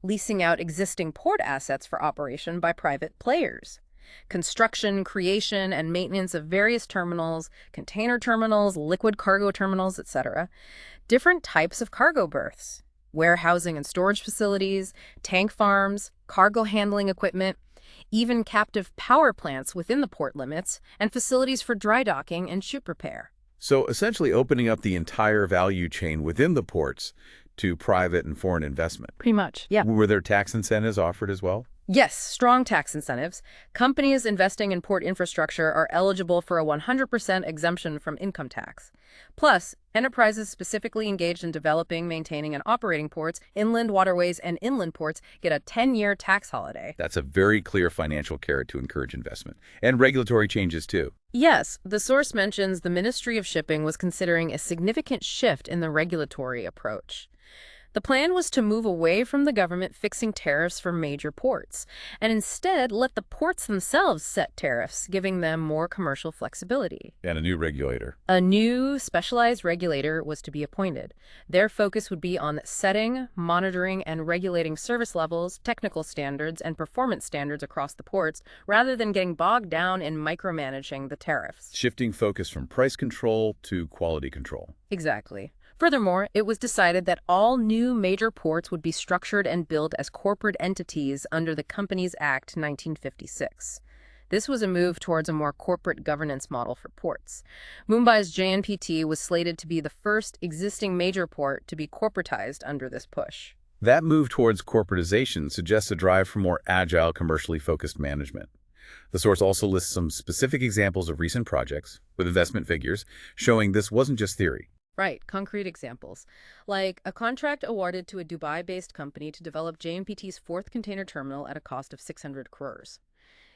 Leasing out existing port assets for operation by private players. Construction, creation, and maintenance of various terminals, container terminals, liquid cargo terminals, etc. Different types of cargo berths, warehousing and storage facilities, tank farms, cargo handling equipment, even captive power plants within the port limits, and facilities for dry docking and ship repair. So essentially opening up the entire value chain within the ports to private and foreign investment. Pretty much, yeah. Were there tax incentives offered as well? Yes, strong tax incentives. Companies investing in port infrastructure are eligible for a 100% exemption from income tax. Plus, enterprises specifically engaged in developing, maintaining, and operating ports, inland waterways, and inland ports get a 10-year tax holiday. That's a very clear financial carrot to encourage investment. And regulatory changes, too. Yes, the source mentions the Ministry of Shipping was considering a significant shift in the regulatory approach. The plan was to move away from the government fixing tariffs for major ports, and instead let the ports themselves set tariffs, giving them more commercial flexibility. And a new regulator. A new specialized regulator was to be appointed. Their focus would be on setting, monitoring, and regulating service levels, technical standards, and performance standards across the ports, rather than getting bogged down in micromanaging the tariffs. Shifting focus from price control to quality control. Exactly. Furthermore, it was decided that all new major ports would be structured and built as corporate entities under the Companies Act 1956. This was a move towards a more corporate governance model for ports. Mumbai's JNPT was slated to be the first existing major port to be corporatized under this push. That move towards corporatization suggests a drive for more agile, commercially focused management. The source also lists some specific examples of recent projects, with investment figures, showing this wasn't just theory. Right, concrete examples, like a contract awarded to a Dubai-based company to develop JNPT's fourth container terminal at a cost of 600 crores.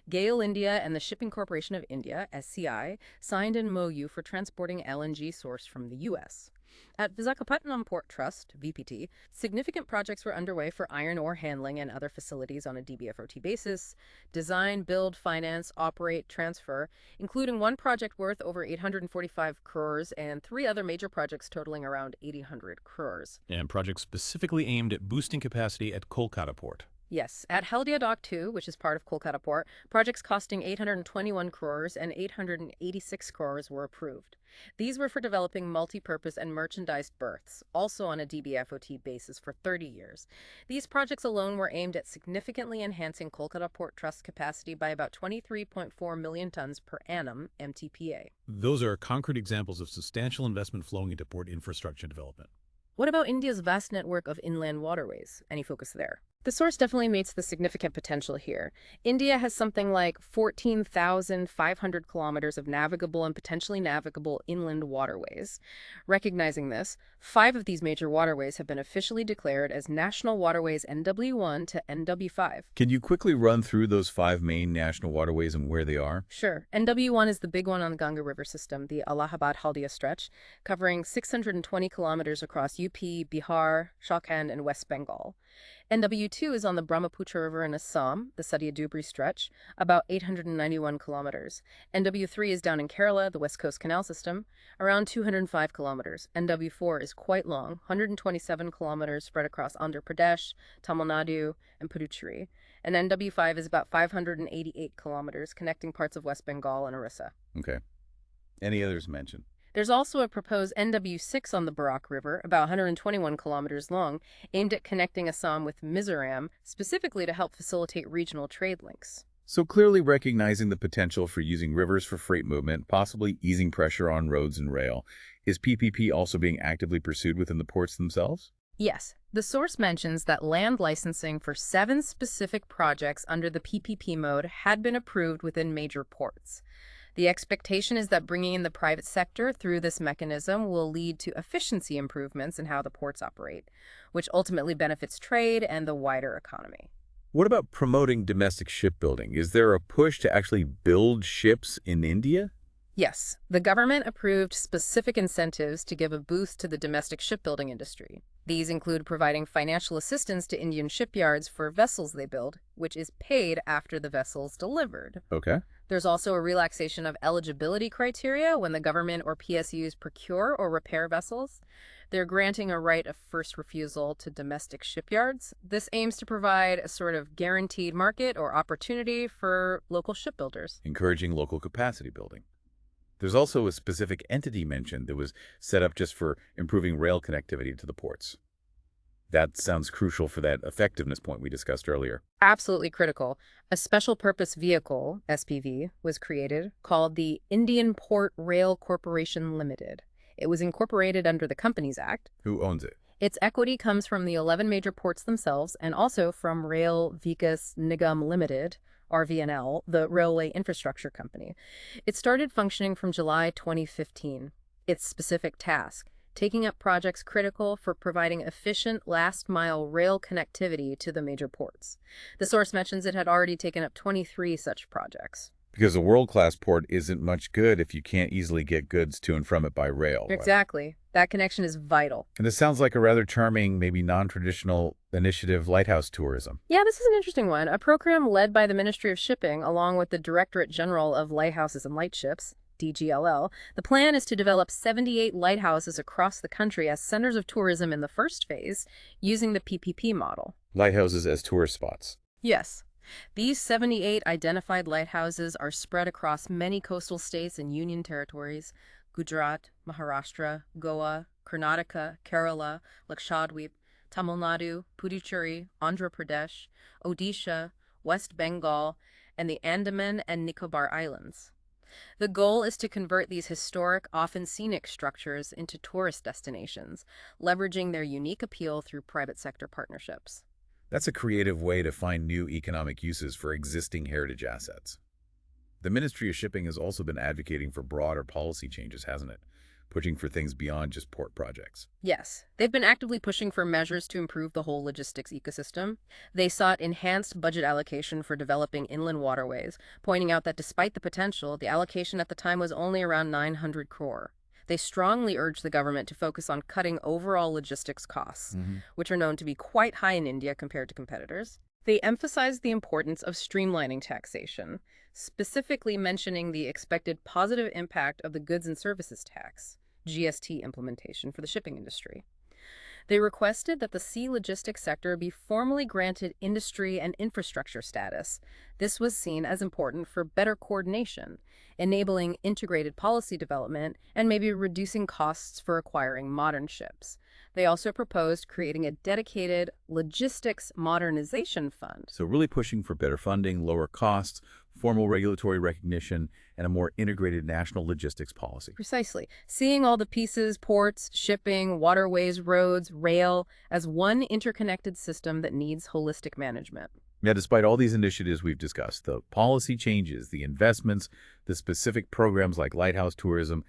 GAIL India and the Shipping Corporation of India, SCI, signed an MOU for transporting LNG sourced from the U.S. At Visakhapatnam Port Trust, VPT, significant projects were underway for iron ore handling and other facilities on a DBFOT basis: design, build, finance, operate, transfer, including one project worth over 845 crores and 3 other major projects totaling around 800 crores. And projects specifically aimed at boosting capacity at Kolkata Port. Yes, at Haldia Dock 2, which is part of Kolkata Port, projects costing 821 crores and 886 crores were approved. These were for developing multi-purpose and merchandised berths, also on a DBFOT basis for 30 years. These projects alone were aimed at significantly enhancing Kolkata Port Trust capacity by about 23.4 million tons per annum, MTPA. Those are concrete examples of substantial investment flowing into port infrastructure development. What about India's vast network of inland waterways? Any focus there? The source definitely meets the significant potential here. India has something like 14,500 kilometers of navigable and potentially navigable inland waterways. Recognizing this, 5 of these major waterways have been officially declared as National Waterways NW1 to NW5. Can you quickly run through those 5 main national waterways and where they are? Sure. NW1 is the big one on the Ganga River system, the Allahabad-Haldia stretch, covering 620 kilometers across UP, Bihar, Jharkhand, and West Bengal. NW2 is on the Brahmaputra River in Assam, the Sadia-Dubri stretch, about 891 kilometers. NW3 is down in Kerala, the West Coast Canal system, around 205 kilometers. NW4 is quite long, 127 kilometers spread across Andhra Pradesh, Tamil Nadu, and Puducherry. And NW5 is about 588 kilometers, connecting parts of West Bengal and Orissa. Okay. Any others mentioned? There's also a proposed NW6 on the Barak River, about 121 kilometers long, aimed at connecting Assam with Mizoram, specifically to help facilitate regional trade links. So clearly recognizing the potential for using rivers for freight movement, possibly easing pressure on roads and rail, is PPP also being actively pursued within the ports themselves? Yes, the source mentions that land licensing for 7 specific projects under the PPP mode had been approved within major ports. The expectation is that bringing in the private sector through this mechanism will lead to efficiency improvements in how the ports operate, which ultimately benefits trade and the wider economy. What about promoting domestic shipbuilding? Is there a push to actually build ships in India? Yes, the government approved specific incentives to give a boost to the domestic shipbuilding industry. These include providing financial assistance to Indian shipyards for vessels they build, which is paid after the vessel's delivered. Okay. There's also a relaxation of eligibility criteria when the government or PSUs procure or repair vessels. They're granting a right of first refusal to domestic shipyards. This aims to provide a sort of guaranteed market or opportunity for local shipbuilders. Encouraging local capacity building. There's also a specific entity mentioned that was set up just for improving rail connectivity to the ports. That sounds crucial for that effectiveness point we discussed earlier. Absolutely critical. A special purpose vehicle, SPV, was created called the Indian Port Rail Corporation Limited. It was incorporated under the Companies Act. Who owns it? Its equity comes from the 11 major ports themselves and also from Rail Vikas Nigam Limited, RVNL, the railway infrastructure company. It started functioning from July 2015. Its specific task: taking up projects critical for providing efficient last-mile rail connectivity to the major ports. The source mentions it had already taken up 23 such projects. Because a world-class port isn't much good if you can't easily get goods to and from it by rail. Right? Exactly. That connection is vital. And this sounds like a rather charming, maybe non-traditional initiative, lighthouse tourism. Yeah, this is an interesting one. A program led by the Ministry of Shipping, along with the Directorate General of Lighthouses and Lightships, DGLL. The plan is to develop 78 lighthouses across the country as centers of tourism in the first phase, using the PPP model. Lighthouses as tourist spots. Yes. These 78 identified lighthouses are spread across many coastal states and union territories: Gujarat, Maharashtra, Goa, Karnataka, Kerala, Lakshadweep, Tamil Nadu, Puducherry, Andhra Pradesh, Odisha, West Bengal, and the Andaman and Nicobar Islands. The goal is to convert these historic, often scenic structures into tourist destinations, leveraging their unique appeal through private sector partnerships. That's a creative way to find new economic uses for existing heritage assets. The Ministry of Shipping has also been advocating for broader policy changes, hasn't it? Pushing for things beyond just port projects. Yes, they've been actively pushing for measures to improve the whole logistics ecosystem. They sought enhanced budget allocation for developing inland waterways, pointing out that despite the potential, the allocation at the time was only around 900 crore. They strongly urged the government to focus on cutting overall logistics costs, which are known to be quite high in India compared to competitors. They emphasized the importance of streamlining taxation, specifically mentioning the expected positive impact of the Goods and Services Tax, GST implementation for the shipping industry. They requested that the sea logistics sector be formally granted industry and infrastructure status. This was seen as important for better coordination, enabling integrated policy development, and maybe reducing costs for acquiring modern ships. They also proposed creating a dedicated logistics modernization fund. So really pushing for better funding, lower costs, formal regulatory recognition, and a more integrated national logistics policy. Precisely. Seeing all the pieces, ports, shipping, waterways, roads, rail, as one interconnected system that needs holistic management. Yeah, despite all these initiatives we've discussed, the policy changes, the investments, the specific programs like lighthouse tourism,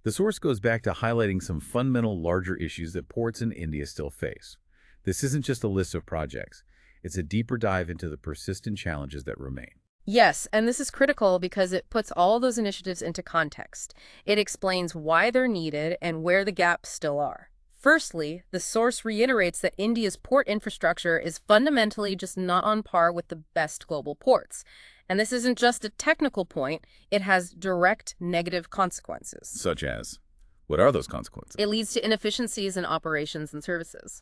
the source goes back to highlighting some fundamental larger issues that ports in India still face. This isn't just a list of projects. It's a deeper dive into the persistent challenges that remain. Yes, and this is critical because it puts all those initiatives into context. It explains why they're needed and where the gaps still are. Firstly, the source reiterates that India's port infrastructure is fundamentally just not on par with the best global ports. And this isn't just a technical point, it has direct negative consequences. Such as, what are those consequences? It leads to inefficiencies in operations and services.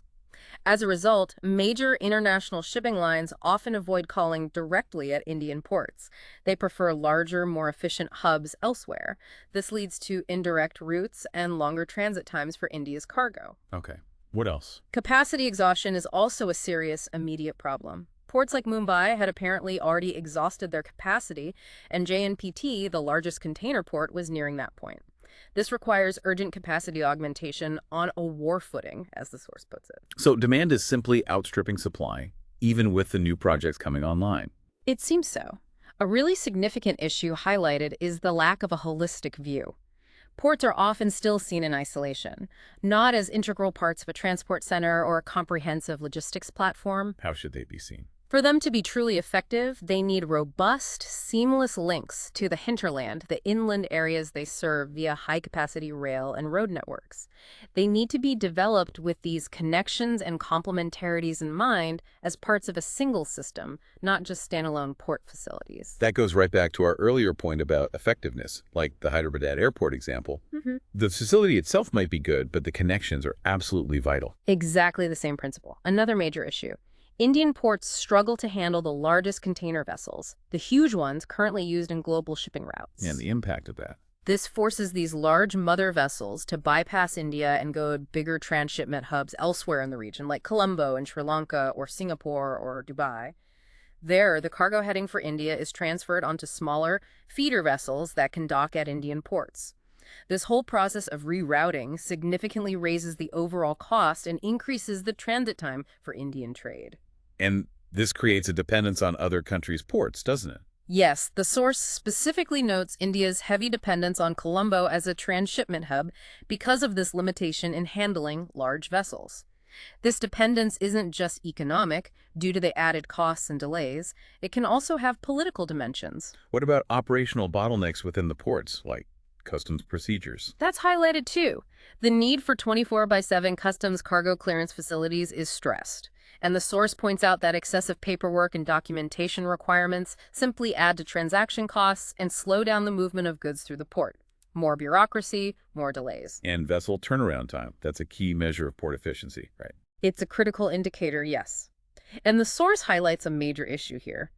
As a result, major international shipping lines often avoid calling directly at Indian ports. They prefer larger, more efficient hubs elsewhere. This leads to indirect routes and longer transit times for India's cargo. Okay. What else? Capacity exhaustion is also a serious, immediate problem. Ports like Mumbai had apparently already exhausted their capacity, and JNPT, the largest container port, was nearing that point. This requires urgent capacity augmentation on a war footing, as the source puts it. So demand is simply outstripping supply, even with the new projects coming online. It seems so. A really significant issue highlighted is the lack of a holistic view. Ports are often still seen in isolation, not as integral parts of a transport center or a comprehensive logistics platform. How should they be seen? For them to be truly effective, they need robust, seamless links to the hinterland, the inland areas they serve via high-capacity rail and road networks. They need to be developed with these connections and complementarities in mind as parts of a single system, not just standalone port facilities. That goes right back to our earlier point about effectiveness, like the Hyderabad airport example. The facility itself might be good, but the connections are absolutely vital. Exactly the same principle. Another major issue. Indian ports struggle to handle the largest container vessels, the huge ones currently used in global shipping routes. And the impact of that. This forces these large mother vessels to bypass India and go to bigger transshipment hubs elsewhere in the region, like Colombo in Sri Lanka or Singapore or Dubai. There, the cargo heading for India is transferred onto smaller feeder vessels that can dock at Indian ports. This whole process of rerouting significantly raises the overall cost and increases the transit time for Indian trade. And this creates a dependence on other countries' ports, doesn't it? Yes, the source specifically notes India's heavy dependence on Colombo as a transshipment hub because of this limitation in handling large vessels. This dependence isn't just economic, due to the added costs and delays. It can also have political dimensions. What about operational bottlenecks within the ports, like customs procedures? That's highlighted too. The need for 24/7 customs cargo clearance facilities is stressed. And the source points out that excessive paperwork and documentation requirements simply add to transaction costs and slow down the movement of goods through the port. More bureaucracy, more delays. And vessel turnaround time. That's a key measure of port efficiency, right? It's a critical indicator, yes. And the source highlights a major issue here.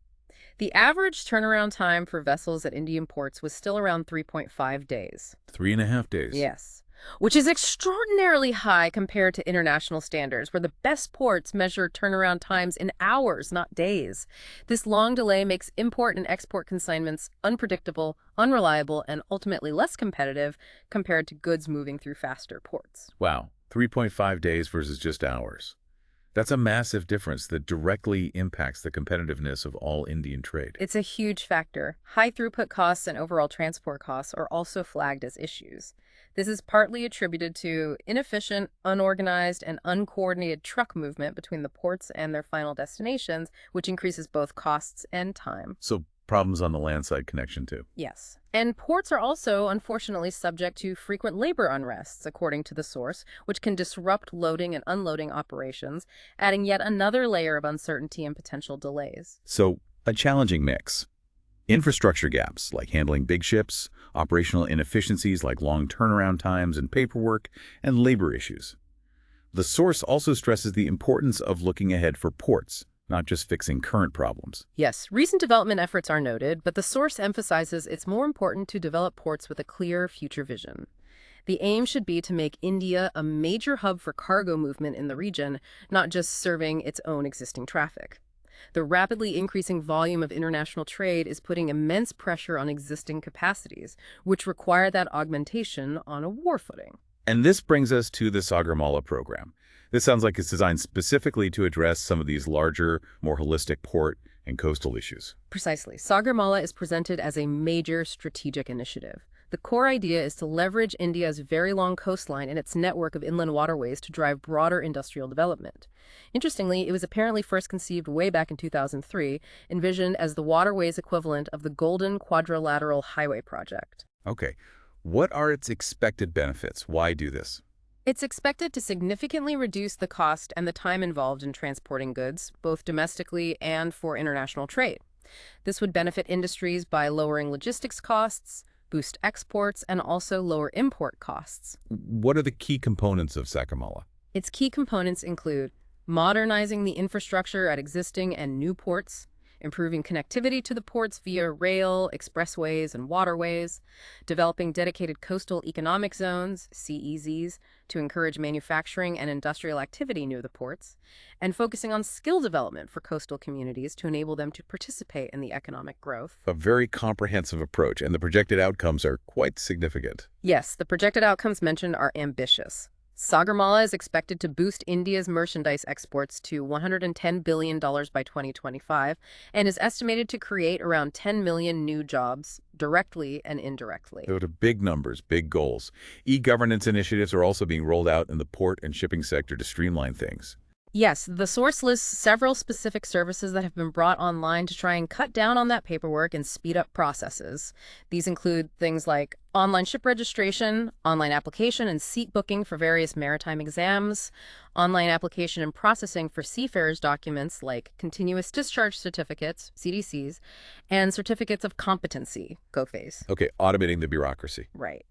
The average turnaround time for vessels at Indian ports was still around 3.5 days. 3.5 days. Yes. Which is extraordinarily high compared to international standards, where the best ports measure turnaround times in hours, not days. This long delay makes import and export consignments unpredictable, unreliable, and ultimately less competitive compared to goods moving through faster ports. Wow, 3.5 days versus just hours. That's a massive difference that directly impacts the competitiveness of all Indian trade. It's a huge factor. High throughput costs and overall transport costs are also flagged as issues. This is partly attributed to inefficient, unorganized, and uncoordinated truck movement between the ports and their final destinations, which increases both costs and time. So problems on the landside connection too. Yes. And ports are also, unfortunately, subject to frequent labor unrests, according to the source, which can disrupt loading and unloading operations, adding yet another layer of uncertainty and potential delays. So a challenging mix. Infrastructure gaps, like handling big ships, operational inefficiencies like long turnaround times and paperwork, and labor issues. The source also stresses the importance of looking ahead for ports, not just fixing current problems. Yes, recent development efforts are noted, but the source emphasizes it's more important to develop ports with a clear future vision. The aim should be to make India a major hub for cargo movement in the region, not just serving its own existing traffic. The rapidly increasing volume of international trade is putting immense pressure on existing capacities, which require that augmentation on a war footing. And this brings us to the Sagarmala program. This sounds like it's designed specifically to address some of these larger, more holistic port and coastal issues. Precisely. Sagarmala is presented as a major strategic initiative. The core idea is to leverage India's very long coastline and its network of inland waterways to drive broader industrial development. Interestingly, it was apparently first conceived way back in 2003, envisioned as the waterways equivalent of the Golden Quadrilateral Highway Project. Okay, what are its expected benefits? Why do this? It's expected to significantly reduce the cost and the time involved in transporting goods, both domestically and for international trade. This would benefit industries by lowering logistics costs, boost exports, and also lower import costs. What are the key components of Sagarmala? Its key components include modernizing the infrastructure at existing and new ports, improving connectivity to the ports via rail, expressways, and waterways, developing dedicated coastal economic zones, CEZs, to encourage manufacturing and industrial activity near the ports, and focusing on skill development for coastal communities to enable them to participate in the economic growth. A very comprehensive approach, and the projected outcomes are quite significant. Yes, the projected outcomes mentioned are ambitious. Sagarmala is expected to boost India's merchandise exports to $110 billion by 2025 and is estimated to create around 10 million new jobs, directly and indirectly. Those are big numbers, big goals. E-governance initiatives are also being rolled out in the port and shipping sector to streamline things. Yes, the source lists several specific services that have been brought online to try and cut down on that paperwork and speed up processes. These include things like online ship registration, online application and seat booking for various maritime exams, online application and processing for seafarers' documents like continuous discharge certificates, CDCs, and certificates of competency, COFAs. Okay, automating the bureaucracy. Right.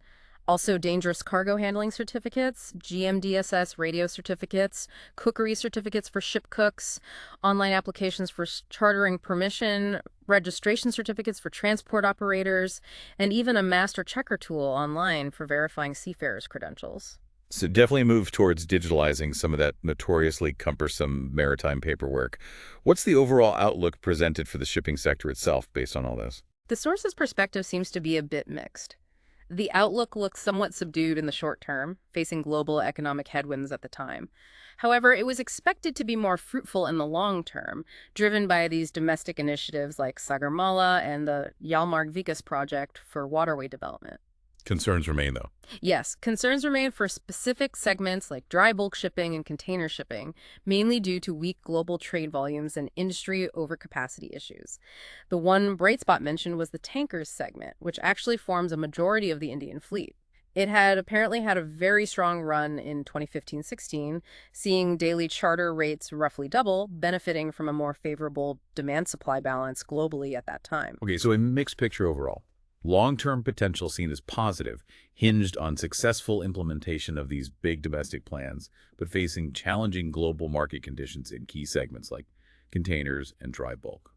Also, dangerous cargo handling certificates, GMDSS radio certificates, cookery certificates for ship cooks, online applications for chartering permission, registration certificates for transport operators, and even a master checker tool online for verifying seafarers' credentials. So definitely move towards digitalizing some of that notoriously cumbersome maritime paperwork. What's the overall outlook presented for the shipping sector itself based on all this? The source's perspective seems to be a bit mixed. The outlook looks somewhat subdued in the short term, facing global economic headwinds at the time. However, it was expected to be more fruitful in the long term, driven by these domestic initiatives like Sagarmala and the Jalmarg Vikas project for waterway development. Concerns remain, though. Yes, concerns remain for specific segments like dry bulk shipping and container shipping, mainly due to weak global trade volumes and industry overcapacity issues. The one bright spot mentioned was the tankers segment, which actually forms a majority of the Indian fleet. It had apparently had a very strong run in 2015-16, seeing daily charter rates roughly double, benefiting from a more favorable demand-supply balance globally at that time. Okay, so a mixed picture overall. Long-term potential seen as positive, hinged on successful implementation of these big domestic plans, but facing challenging global market conditions in key segments like containers and dry bulk.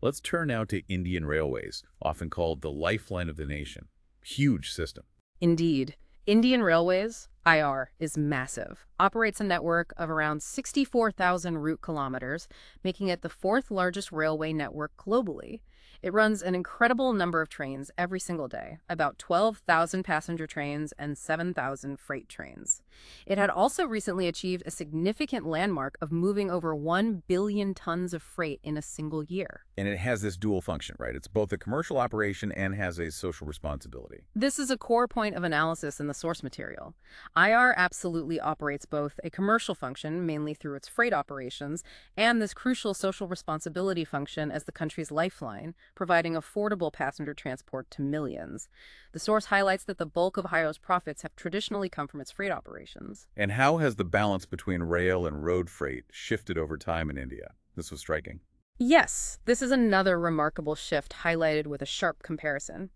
Let's turn now to Indian Railways, often called the lifeline of the nation. Huge system. Indeed. Indian Railways, IR, is massive, operates a network of around 64,000 route kilometers, making it the fourth largest railway network globally. It runs an incredible number of trains every single day, about 12,000 passenger trains and 7,000 freight trains. It had also recently achieved a significant landmark of moving over 1 billion tons of freight in a single year. And it has this dual function, right? It's both a commercial operation and has a social responsibility. This is a core point of analysis in the source material. IR absolutely operates both a commercial function, mainly through its freight operations, and this crucial social responsibility function as the country's lifeline, providing affordable passenger transport to millions. The source highlights that the bulk of IR's profits have traditionally come from its freight operations. And how has the balance between rail and road freight shifted over time in India? This was striking. Yes, this is another remarkable shift highlighted with a sharp comparison.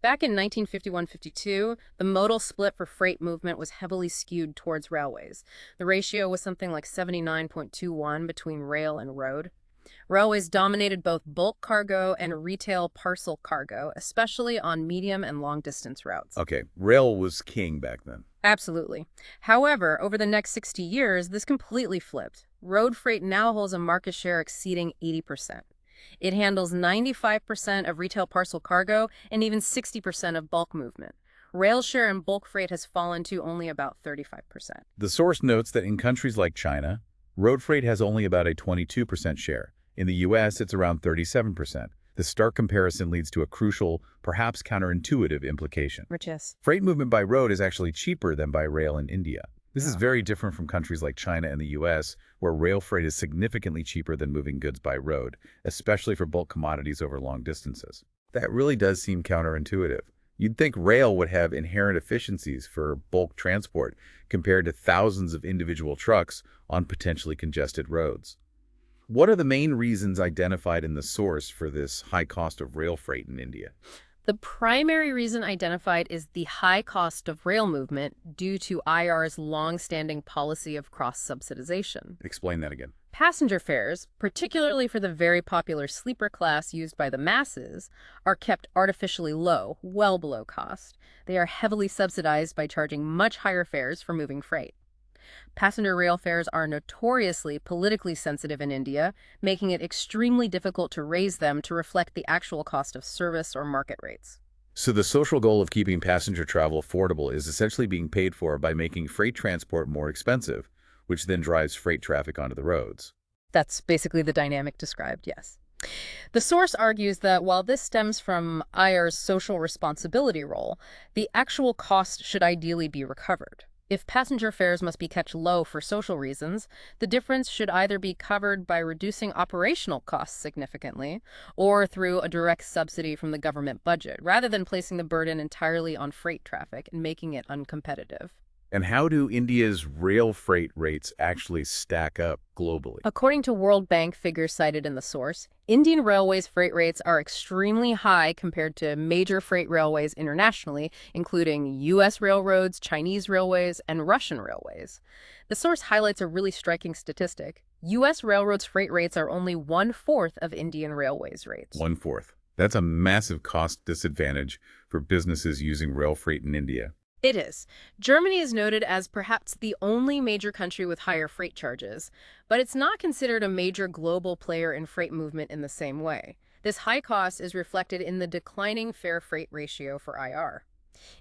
Back in 1951-52, the modal split for freight movement was heavily skewed towards railways. The ratio was something like 79.21 between rail and road. Railways dominated both bulk cargo and retail parcel cargo, especially on medium and long-distance routes. Okay, rail was king back then. Absolutely. However, over the next 60 years, this completely flipped. road freight now holds a market share exceeding 80%. It handles 95% of retail parcel cargo and even 60% of bulk movement. Rail share in bulk freight has fallen to only about 35%. The source notes that in countries like China, road freight has only about a 22% share. In the U.S., it's around 37%. The stark comparison leads to a crucial, perhaps counterintuitive implication. Riches. Freight movement by road is actually cheaper than by rail in India. This is very different from countries like China and the U.S., where rail freight is significantly cheaper than moving goods by road, especially for bulk commodities over long distances. That really does seem counterintuitive. You'd think rail would have inherent efficiencies for bulk transport compared to thousands of individual trucks on potentially congested roads. What are the main reasons identified in the source for this high cost of rail freight in India? The primary reason identified is the high cost of rail movement due to IR's long-standing policy of cross-subsidization. Explain that again. Passenger fares, particularly for the very popular sleeper class used by the masses, are kept artificially low, well below cost. They are heavily subsidized by charging much higher fares for moving freight. Passenger rail fares are notoriously politically sensitive in India, making it extremely difficult to raise them to reflect the actual cost of service or market rates. So the social goal of keeping passenger travel affordable is essentially being paid for by making freight transport more expensive, which then drives freight traffic onto the roads. That's basically the dynamic described, yes. The source argues that while this stems from IR's social responsibility role, the actual cost should ideally be recovered. If passenger fares must be kept low for social reasons, the difference should either be covered by reducing operational costs significantly or through a direct subsidy from the government budget, rather than placing the burden entirely on freight traffic and making it uncompetitive. And how do India's rail freight rates actually stack up globally? According to World Bank figures cited in the source, Indian Railways freight rates are extremely high compared to major freight railways internationally, including U.S. railroads, Chinese railways, and Russian railways. The source highlights a really striking statistic. U.S. railroads freight rates are only 1/4 of Indian Railways rates. 1/4. That's a massive cost disadvantage for businesses using rail freight in India. It is. Germany is noted as perhaps the only major country with higher freight charges, but it's not considered a major global player in freight movement in the same way. This high cost is reflected in the declining fare freight ratio for IR.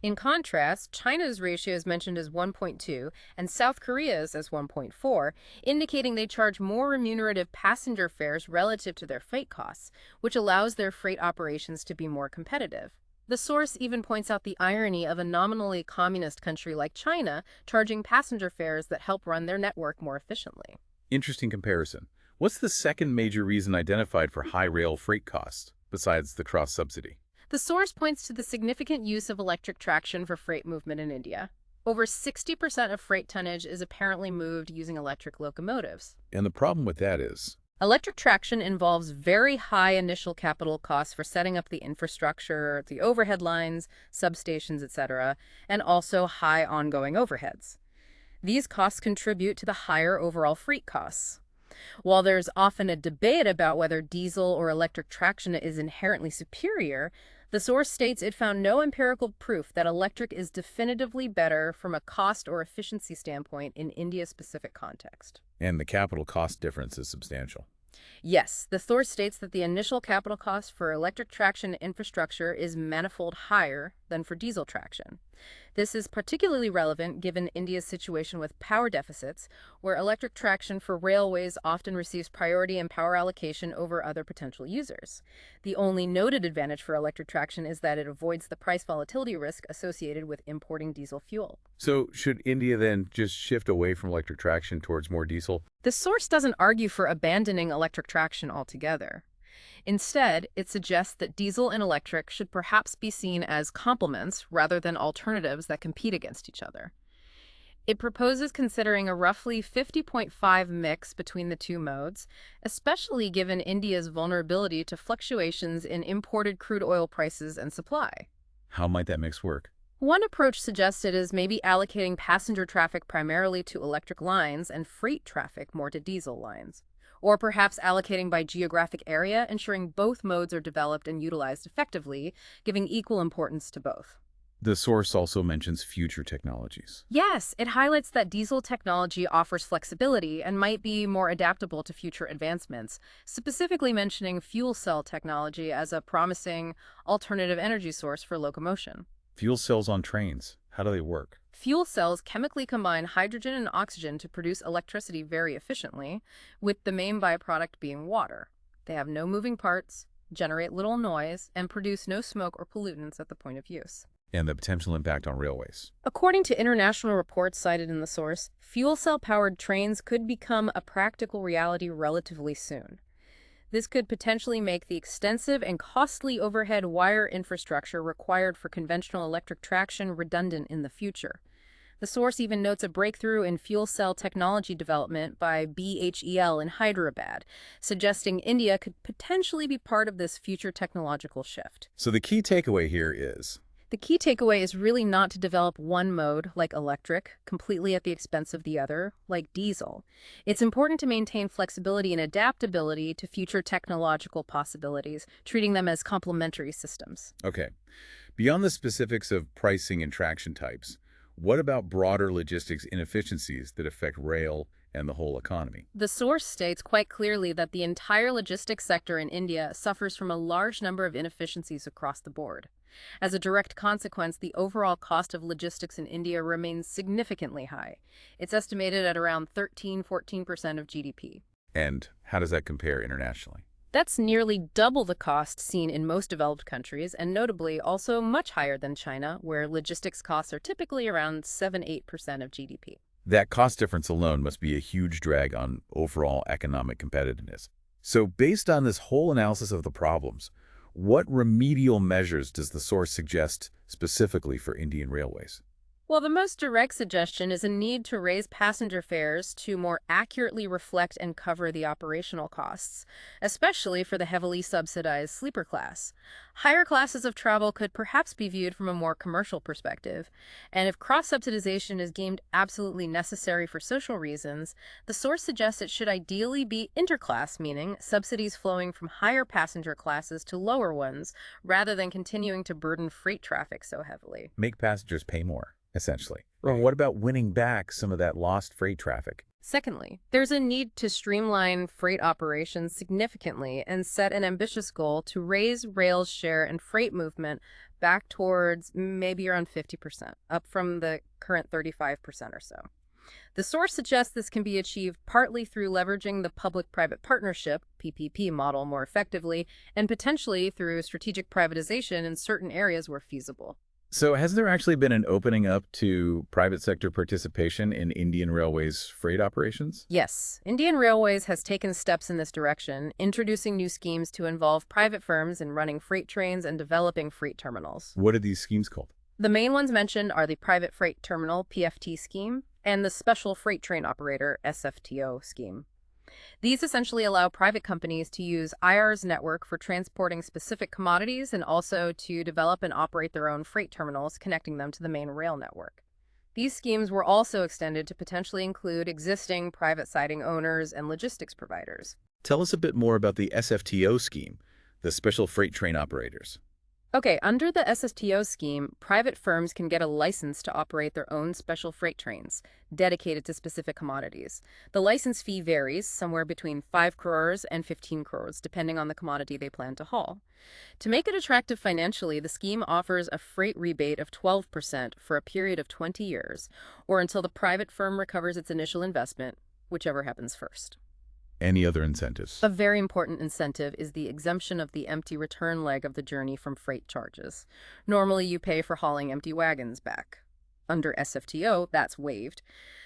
In contrast, China's ratio is mentioned as 1.2 and South Korea's as 1.4, indicating they charge more remunerative passenger fares relative to their freight costs, which allows their freight operations to be more competitive. The source even points out the irony of a nominally communist country like China charging passenger fares that help run their network more efficiently. Interesting comparison. What's the second major reason identified for high rail freight costs, besides the cross-subsidy? The source points to the significant use of electric traction for freight movement in India. Over 60% of freight tonnage is apparently moved using electric locomotives. And the problem with that is, electric traction involves very high initial capital costs for setting up the infrastructure, the overhead lines, substations, etc., and also high ongoing overheads. These costs contribute to the higher overall freight costs. While there's often a debate about whether diesel or electric traction is inherently superior, the source states it found no empirical proof that electric is definitively better from a cost or efficiency standpoint in India's specific context. and the capital cost difference is substantial. Yes, the source states that the initial capital cost for electric traction infrastructure is manifold higher than for diesel traction. This is particularly relevant given India's situation with power deficits, where electric traction for railways often receives priority in power allocation over other potential users. The only noted advantage for electric traction is that it avoids the price volatility risk associated with importing diesel fuel. So should India then just shift away from electric traction towards more diesel? The source doesn't argue for abandoning electric traction altogether. Instead, it suggests that diesel and electric should perhaps be seen as complements rather than alternatives that compete against each other. It proposes considering a roughly 50.5 mix between the two modes, especially given India's vulnerability to fluctuations in imported crude oil prices and supply. How might that mix work? One approach suggested is maybe allocating passenger traffic primarily to electric lines and freight traffic more to diesel lines. Or perhaps allocating by geographic area, ensuring both modes are developed and utilized effectively, giving equal importance to both. The source also mentions future technologies. Yes, it highlights that diesel technology offers flexibility and might be more adaptable to future advancements, specifically mentioning fuel cell technology as a promising alternative energy source for locomotion. Fuel cells on trains. How do they work? Fuel cells chemically combine hydrogen and oxygen to produce electricity very efficiently, with the main byproduct being water. They have no moving parts, generate little noise, and produce no smoke or pollutants at the point of use. And the potential impact on railways. According to international reports cited in the source, fuel cell-powered trains could become a practical reality relatively soon. This could potentially make the extensive and costly overhead wire infrastructure required for conventional electric traction redundant in the future. The source even notes a breakthrough in fuel cell technology development by BHEL in Hyderabad, suggesting India could potentially be part of this future technological shift. So the key takeaway here is The key takeaway is really not to develop one mode, like electric, completely at the expense of the other, like diesel. It's important to maintain flexibility and adaptability to future technological possibilities, treating them as complementary systems. okay. Beyond the specifics of pricing and traction types, what about broader logistics inefficiencies that affect rail and the whole economy? The source states quite clearly that the entire logistics sector in India suffers from a large number of inefficiencies across the board. As a direct consequence, the overall cost of logistics in India remains significantly high. It's estimated at around 13–14% of GDP. And how does that compare internationally? That's nearly double the cost seen in most developed countries, and notably also much higher than China, where logistics costs are typically around 7–8% of GDP. That cost difference alone must be a huge drag on overall economic competitiveness. So based on this whole analysis of the problems, what remedial measures does the source suggest specifically for Indian railways? Well, the most direct suggestion is a need to raise passenger fares to more accurately reflect and cover the operational costs, especially for the heavily subsidized sleeper class. Higher classes of travel could perhaps be viewed from a more commercial perspective, and if cross-subsidization is deemed absolutely necessary for social reasons, the source suggests it should ideally be interclass, meaning subsidies flowing from higher passenger classes to lower ones, rather than continuing to burden freight traffic so heavily. Make passengers pay more, essentially. Or what about winning back some of that lost freight traffic? Secondly, there's a need to streamline freight operations significantly and set an ambitious goal to raise rail's share in freight movement back towards maybe around 50%, up from the current 35% or so. The source suggests this can be achieved partly through leveraging the public-private partnership (PPP) model more effectively, and potentially through strategic privatization in certain areas where feasible. So has there actually been an opening up to private sector participation in Indian Railways freight operations? Yes, Indian Railways has taken steps in this direction, introducing new schemes to involve private firms in running freight trains and developing freight terminals. What are these schemes called? The main ones mentioned are the Private Freight Terminal (PFT) scheme and the Special Freight Train Operator (SFTO) scheme. These essentially allow private companies to use IR's network for transporting specific commodities and also to develop and operate their own freight terminals, connecting them to the main rail network. These schemes were also extended to potentially include existing private siding owners and logistics providers. Tell us a bit more about the SFTO scheme, the Special Freight Train Operators. Okay, under the SFTO scheme, private firms can get a license to operate their own special freight trains, dedicated to specific commodities. The license fee varies, somewhere between 5 crores and 15 crores, depending on the commodity they plan to haul. To make it attractive financially, the scheme offers a freight rebate of 12% for a period of 20 years, or until the private firm recovers its initial investment, whichever happens first. Any other incentives? A very important incentive is the exemption of the empty return leg of the journey from freight charges. Normally, you pay for hauling empty wagons back. Under SFTO, that's waived.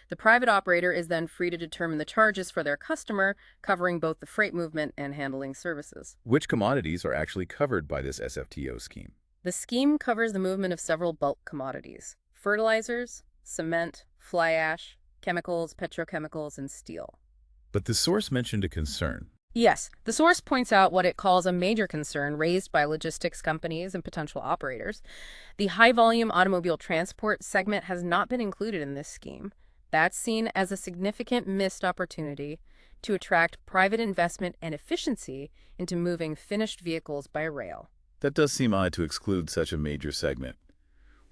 The private operator is then free to determine the charges for their customer, covering both the freight movement and handling services. Which commodities are actually covered by this SFTO scheme? The scheme covers the movement of several bulk commodities: fertilizers, cement, fly ash, chemicals, petrochemicals, and steel. But the source mentioned a concern. Yes, the source points out what it calls a major concern raised by logistics companies and potential operators. The high-volume automobile transport segment has not been included in this scheme. That's seen as a significant missed opportunity to attract private investment and efficiency into moving finished vehicles by rail. That does seem odd to exclude such a major segment.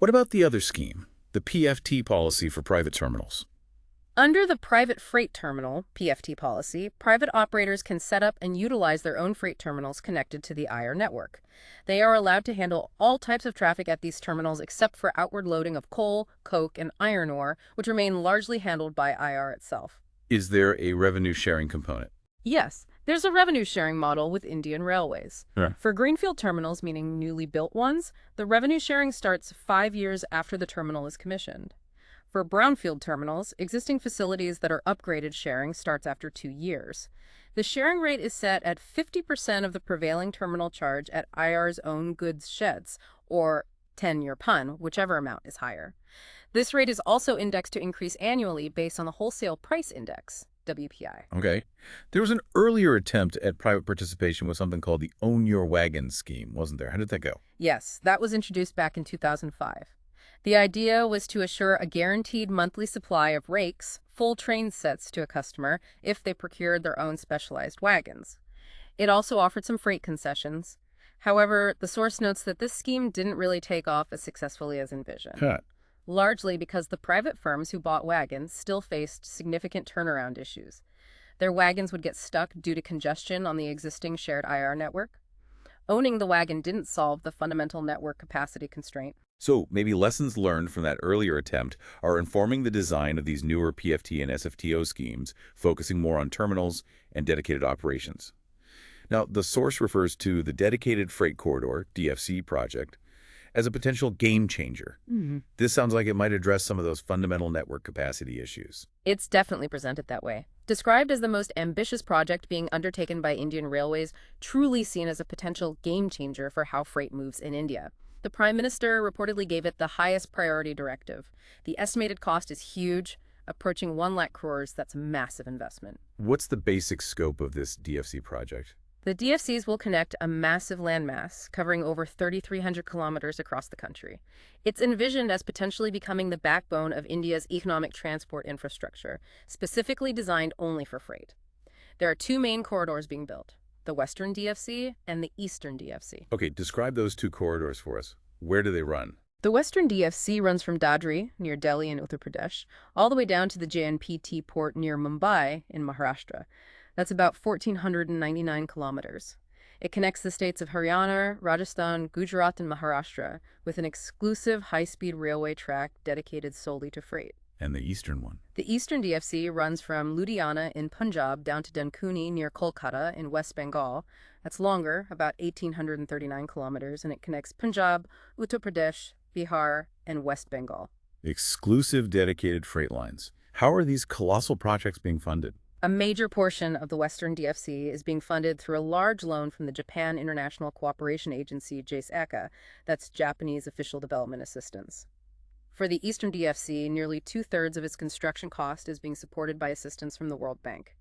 What about the other scheme, the PFT policy for private terminals? Under the Private Freight Terminal (PFT) policy, private operators can set up and utilize their own freight terminals connected to the IR network. They are allowed to handle all types of traffic at these terminals except for outward loading of coal, coke, and iron ore, which remain largely handled by IR itself. Is there a revenue-sharing component? Yes, there's a revenue-sharing model with Indian Railways. Yeah. For greenfield terminals, meaning newly built ones, the revenue sharing starts 5 years after the terminal is commissioned. For brownfield terminals, existing facilities that are upgraded sharing starts after 2 years. The sharing rate is set at 50% of the prevailing terminal charge at IR's own goods sheds, or 10-year PUN, whichever amount is higher. This rate is also indexed to increase annually based on the Wholesale Price Index, WPI. Okay. There was an earlier attempt at private participation with something called the Own Your Wagon scheme, wasn't there? How did that go? Yes, that was introduced back in 2005. The idea was to assure a guaranteed monthly supply of rakes, full train sets to a customer if they procured their own specialized wagons. It also offered some freight concessions. However, the source notes that this scheme didn't really take off as successfully as envisioned, largely because the private firms who bought wagons still faced significant turnaround issues. Their wagons would get stuck due to congestion on the existing shared IR network. Owning the wagon didn't solve the fundamental network capacity constraint. So maybe lessons learned from that earlier attempt are informing the design of these newer PFT and SFTO schemes, focusing more on terminals and dedicated operations. Now, the source refers to the Dedicated Freight Corridor, DFC project, as a potential game changer. This sounds like it might address some of those fundamental network capacity issues. It's definitely presented that way. Described as the most ambitious project being undertaken by Indian Railways, truly seen as a potential game changer for how freight moves in India. The Prime Minister reportedly gave it the highest priority directive. The estimated cost is huge, approaching 1 lakh crores. That's a massive investment. What's the basic scope of this DFC project? The DFCs will connect a massive landmass covering over 3,300 kilometers across the country. It's envisioned as potentially becoming the backbone of India's economic transport infrastructure, specifically designed only for freight. There are 2 main corridors being built: the Western DFC and the Eastern DFC. Okay, describe those 2 corridors for us. Where do they run? The Western DFC runs from Dadri, near Delhi in Uttar Pradesh, all the way down to the JNPT port near Mumbai in Maharashtra. That's about 1,499 kilometers. It connects the states of Haryana, Rajasthan, Gujarat, and Maharashtra with an exclusive high-speed railway track dedicated solely to freight. And the eastern one? The Eastern DFC runs from Ludhiana in Punjab down to Dankuni near Kolkata in West Bengal. That's longer, about 1,839 kilometers, and it connects Punjab, Uttar Pradesh, Bihar, and West Bengal. Exclusive dedicated freight lines. How are these colossal projects being funded? A major portion of the Western DFC is being funded through a large loan from the Japan International Cooperation Agency, JICA, that's Japanese Official Development Assistance. For the Eastern DFC, nearly 2/3 of its construction cost is being supported by assistance from the World Bank.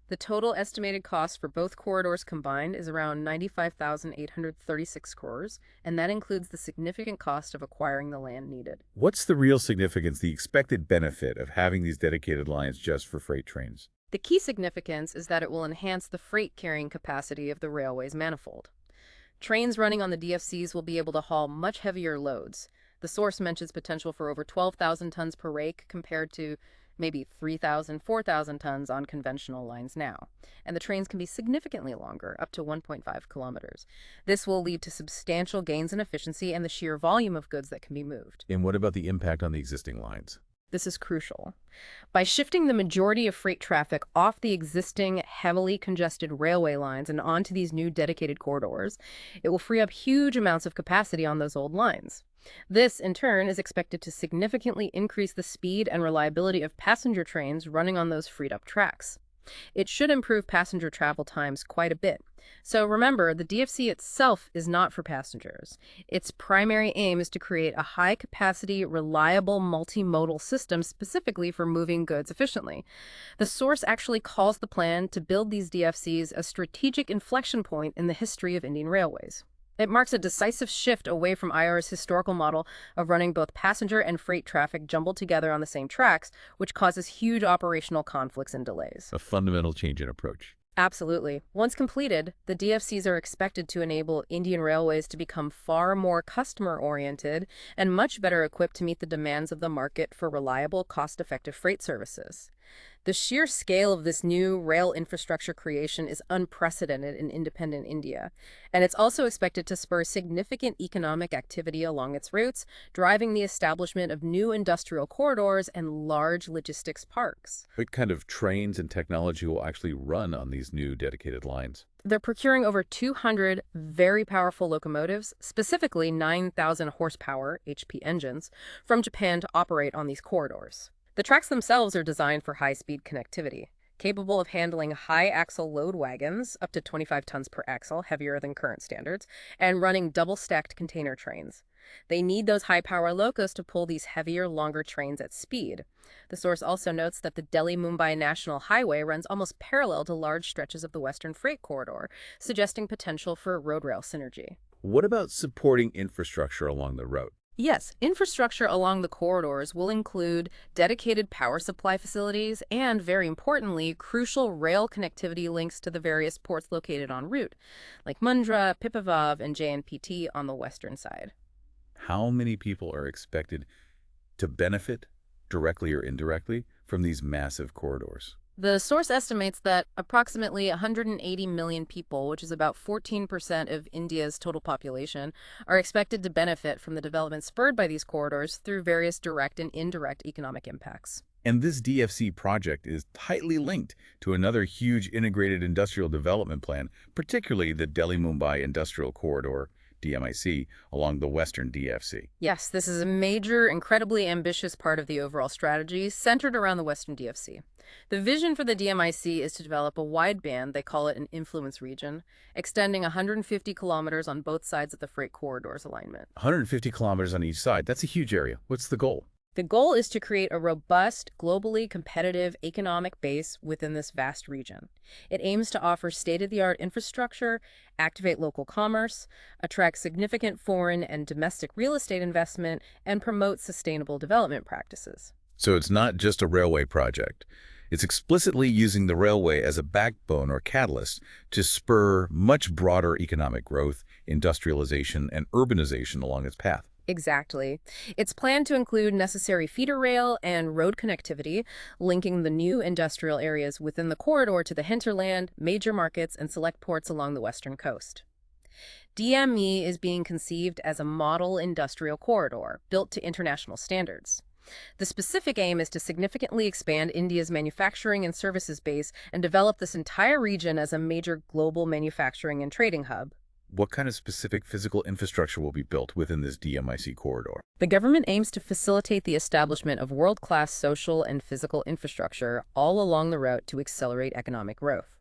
The total estimated cost for both corridors combined is around 95,836 crores, and that includes the significant cost of acquiring the land needed. What's the real significance, the expected benefit of having these dedicated lines just for freight trains? The key significance is that it will enhance the freight carrying capacity of the railway's manifold. Trains running on the DFCs will be able to haul much heavier loads. The source mentions potential for over 12,000 tons per rake compared to maybe 3,000, 4,000 tons on conventional lines now. And the trains can be significantly longer, up to 1.5 kilometers. This will lead to substantial gains in efficiency and the sheer volume of goods that can be moved. And what about the impact on the existing lines? This is crucial. By shifting the majority of freight traffic off the existing heavily congested railway lines and onto these new dedicated corridors, it will free up huge amounts of capacity on those old lines. This, in turn, is expected to significantly increase the speed and reliability of passenger trains running on those freed-up tracks. It should improve passenger travel times quite a bit. So remember, the DFC itself is not for passengers. Its primary aim is to create a high-capacity, reliable, multimodal system specifically for moving goods efficiently. The source actually calls the plan to build these DFCs a strategic inflection point in the history of Indian Railways. It marks a decisive shift away from IR's historical model of running both passenger and freight traffic jumbled together on the same tracks, which causes huge operational conflicts and delays. A fundamental change in approach. Absolutely. Once completed, the DFCs are expected to enable Indian Railways to become far more customer-oriented and much better equipped to meet the demands of the market for reliable, cost-effective freight services. The sheer scale of this new rail infrastructure creation is unprecedented in independent India, and it's also expected to spur significant economic activity along its routes, driving the establishment of new industrial corridors and large logistics parks. What kind of trains and technology will actually run on these new dedicated lines? They're procuring over 200 very powerful locomotives, specifically 9,000 horsepower HP engines, from Japan to operate on these corridors. The tracks themselves are designed for high-speed connectivity, capable of handling high-axle load wagons, up to 25 tons per axle, heavier than current standards, and running double-stacked container trains. They need those high-power locos to pull these heavier, longer trains at speed. The source also notes that the Delhi-Mumbai National Highway runs almost parallel to large stretches of the Western Freight Corridor, suggesting potential for road-rail synergy. What about supporting infrastructure along the route? Yes, infrastructure along the corridors will include dedicated power supply facilities and, very importantly, crucial rail connectivity links to the various ports located en route, like Mundra, Pipavav, and JNPT on the western side. How many people are expected to benefit, directly or indirectly, from these massive corridors? The source estimates that approximately 180 million people, which is about 14% of India's total population, are expected to benefit from the development spurred by these corridors through various direct and indirect economic impacts. And this DFC project is tightly linked to another huge integrated industrial development plan, particularly the Delhi-Mumbai Industrial Corridor, DMIC, along the western DFC. Yes, this is a major, incredibly ambitious part of the overall strategy centered around the western DFC. The vision for the DMIC is to develop a wideband, they call it an influence region, extending 150 kilometers on both sides of the freight corridors alignment. 150 kilometers on each side. That's a huge area. What's the goal? The goal is to create a robust, globally competitive economic base within this vast region. It aims to offer state-of-the-art infrastructure, activate local commerce, attract significant foreign and domestic real estate investment, and promote sustainable development practices. So it's not just a railway project. It's explicitly using the railway as a backbone or catalyst to spur much broader economic growth, industrialization, and urbanization along its path. Exactly. It's planned to include necessary feeder rail and road connectivity, linking the new industrial areas within the corridor to the hinterland, major markets, and select ports along the western coast. DME is being conceived as a model industrial corridor built to international standards. The specific aim is to significantly expand India's manufacturing and services base and develop this entire region as a major global manufacturing and trading hub. What kind of specific physical infrastructure will be built within this DMIC corridor? The government aims to facilitate the establishment of world-class social and physical infrastructure all along the route to accelerate economic growth.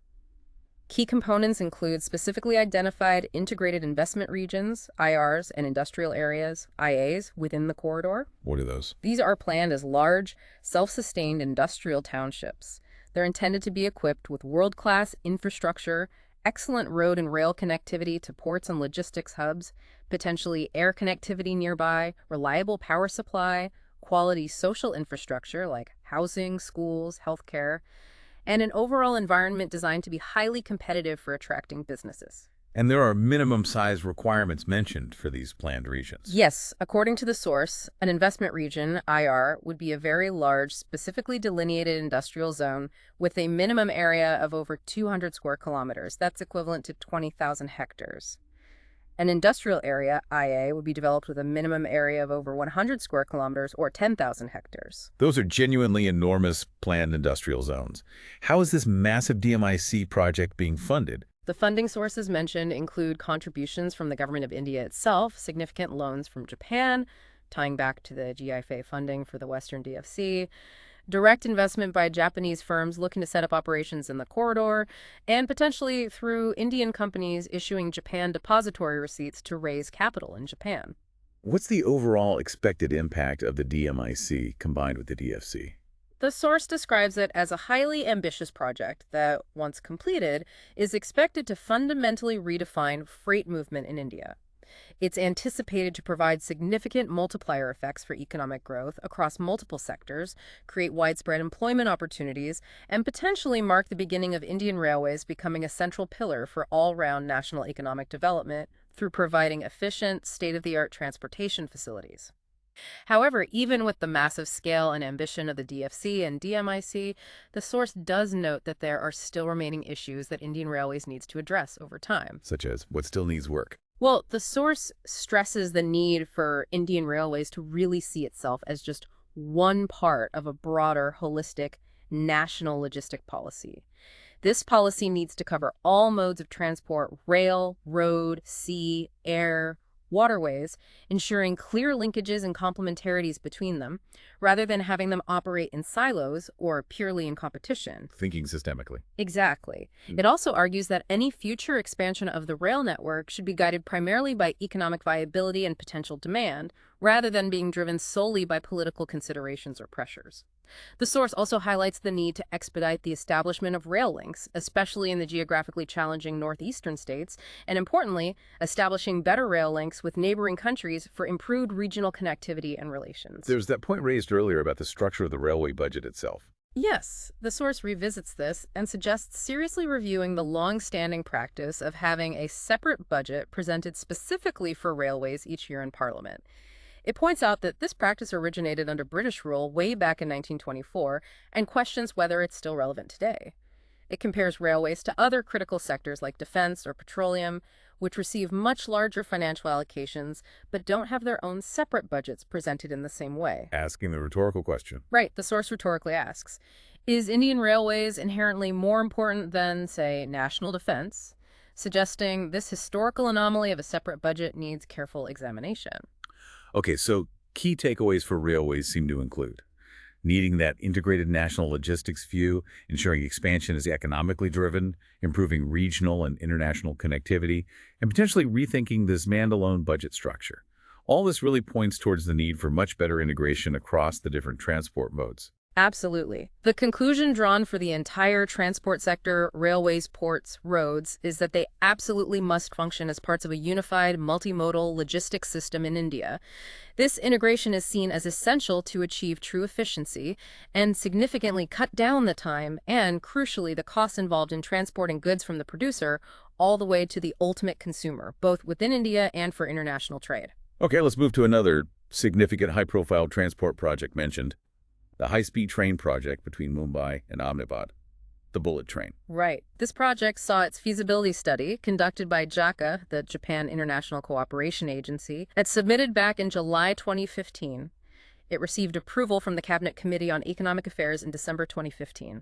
Key components include specifically identified integrated investment regions, IRs, and industrial areas, IAs, within the corridor. What are those? These are planned as large, self-sustained industrial townships. They're intended to be equipped with world-class infrastructure, excellent road and rail connectivity to ports and logistics hubs, potentially air connectivity nearby, reliable power supply, quality social infrastructure like housing, schools, healthcare, and an overall environment designed to be highly competitive for attracting businesses. And there are minimum size requirements mentioned for these planned regions. Yes, according to the source, an investment region, IR, would be a very large, specifically delineated industrial zone with a minimum area of over 200 square kilometers. That's equivalent to 20,000 hectares. An industrial area, IA, would be developed with a minimum area of over 100 square kilometers or 10,000 hectares. Those are genuinely enormous planned industrial zones. How is this massive DMIC project being funded? The funding sources mentioned include contributions from the government of India itself, significant loans from Japan, tying back to the GIFA funding for the Western DFC, direct investment by Japanese firms looking to set up operations in the corridor, and potentially through Indian companies issuing Japan depository receipts to raise capital in Japan. What's the overall expected impact of the DMIC combined with the DFC? The source describes it as a highly ambitious project that, once completed, is expected to fundamentally redefine freight movement in India. It's anticipated to provide significant multiplier effects for economic growth across multiple sectors, create widespread employment opportunities, and potentially mark the beginning of Indian Railways becoming a central pillar for all-round national economic development through providing efficient, state-of-the-art transportation facilities. However, even with the massive scale and ambition of the DFC and DMIC, the source does note that there are still remaining issues that Indian Railways needs to address over time. Such as what still needs work. Well, the source stresses the need for Indian Railways to really see itself as just one part of a broader, holistic, national logistic policy. This policy needs to cover all modes of transport: rail, road, sea, air, waterways, ensuring clear linkages and complementarities between them, rather than having them operate in silos or purely in competition. Thinking systemically. Exactly. It also argues that any future expansion of the rail network should be guided primarily by economic viability and potential demand, rather than being driven solely by political considerations or pressures. The source also highlights the need to expedite the establishment of rail links, especially in the geographically challenging northeastern states, and importantly, establishing better rail links with neighboring countries for improved regional connectivity and relations. There's that point raised earlier about the structure of the railway budget itself. Yes, the source revisits this and suggests seriously reviewing the long-standing practice of having a separate budget presented specifically for railways each year in Parliament. It points out that this practice originated under British rule way back in 1924 and questions whether it's still relevant today. It compares railways to other critical sectors like defense or petroleum, which receive much larger financial allocations but don't have their own separate budgets presented in the same way. Asking the rhetorical question. Right, the source rhetorically asks, is Indian Railways inherently more important than, say, national defense? Suggesting this historical anomaly of a separate budget needs careful examination. Okay, so key takeaways for railways seem to include needing that integrated national logistics view, ensuring expansion is economically driven, improving regional and international connectivity, and potentially rethinking this standalone budget structure. All this really points towards the need for much better integration across the different transport modes. Absolutely. The conclusion drawn for the entire transport sector, railways, ports, roads, is that they absolutely must function as parts of a unified, multimodal logistics system in India. This integration is seen as essential to achieve true efficiency and significantly cut down the time and, crucially, the costs involved in transporting goods from the producer all the way to the ultimate consumer, both within India and for international trade. Okay, let's move to another significant high-profile transport project mentioned. The high-speed train project between Mumbai and Ahmedabad, the bullet train. Right. This project saw its feasibility study conducted by JACA, the Japan International Cooperation Agency, that submitted back in July 2015. It received approval from the Cabinet Committee on Economic Affairs in December 2015.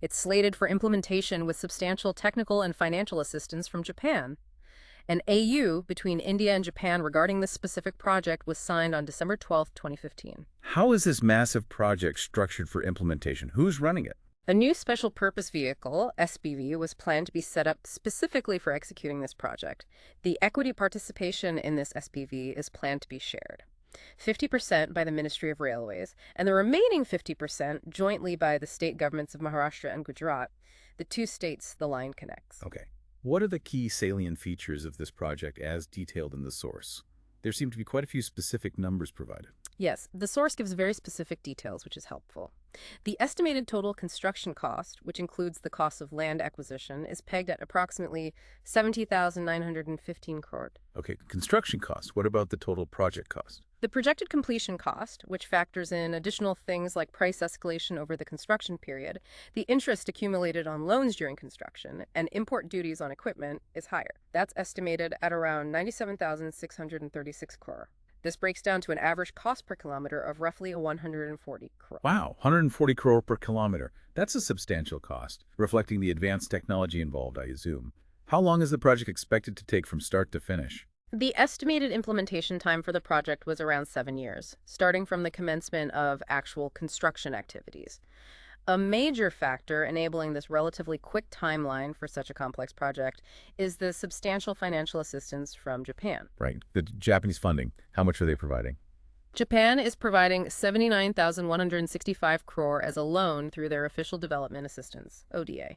It's slated for implementation with substantial technical and financial assistance from Japan. An AU between India and Japan regarding this specific project was signed on December 12, 2015. How is this massive project structured for implementation? Who's running it? A new special purpose vehicle, SPV, was planned to be set up specifically for executing this project. The equity participation in this SPV is planned to be shared. 50% by the Ministry of Railways, and the remaining 50% jointly by the state governments of Maharashtra and Gujarat, the two states the line connects. Okay. What are the key salient features of this project as detailed in the source? There seem to be quite a few specific numbers provided. Yes, the source gives very specific details, which is helpful. The estimated total construction cost, which includes the cost of land acquisition, is pegged at approximately 70,915 crore. Okay, construction costs. What about the total project cost? The projected completion cost, which factors in additional things like price escalation over the construction period, the interest accumulated on loans during construction, and import duties on equipment, is higher. That's estimated at around 97,636 crore. This breaks down to an average cost per kilometer of roughly 140 crore. Wow, 140 crore per kilometer. That's a substantial cost, reflecting the advanced technology involved, I assume. How long is the project expected to take from start to finish? The estimated implementation time for the project was around 7 years, starting from the commencement of actual construction activities. A major factor enabling this relatively quick timeline for such a complex project is the substantial financial assistance from Japan. Right. The Japanese funding, how much are they providing? Japan is providing 79,165 crore as a loan through their Official Development Assistance, ODA.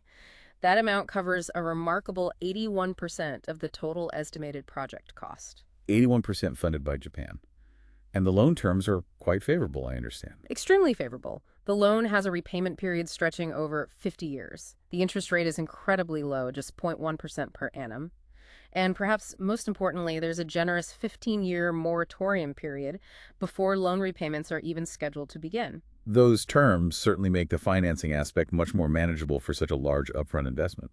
That amount covers a remarkable 81% of the total estimated project cost. 81% funded by Japan. And the loan terms are quite favorable, I understand. Extremely favorable. The loan has a repayment period stretching over 50 years. The interest rate is incredibly low, just 0.1% per annum. And perhaps most importantly, there's a generous 15-year moratorium period before loan repayments are even scheduled to begin. Those terms certainly make the financing aspect much more manageable for such a large upfront investment.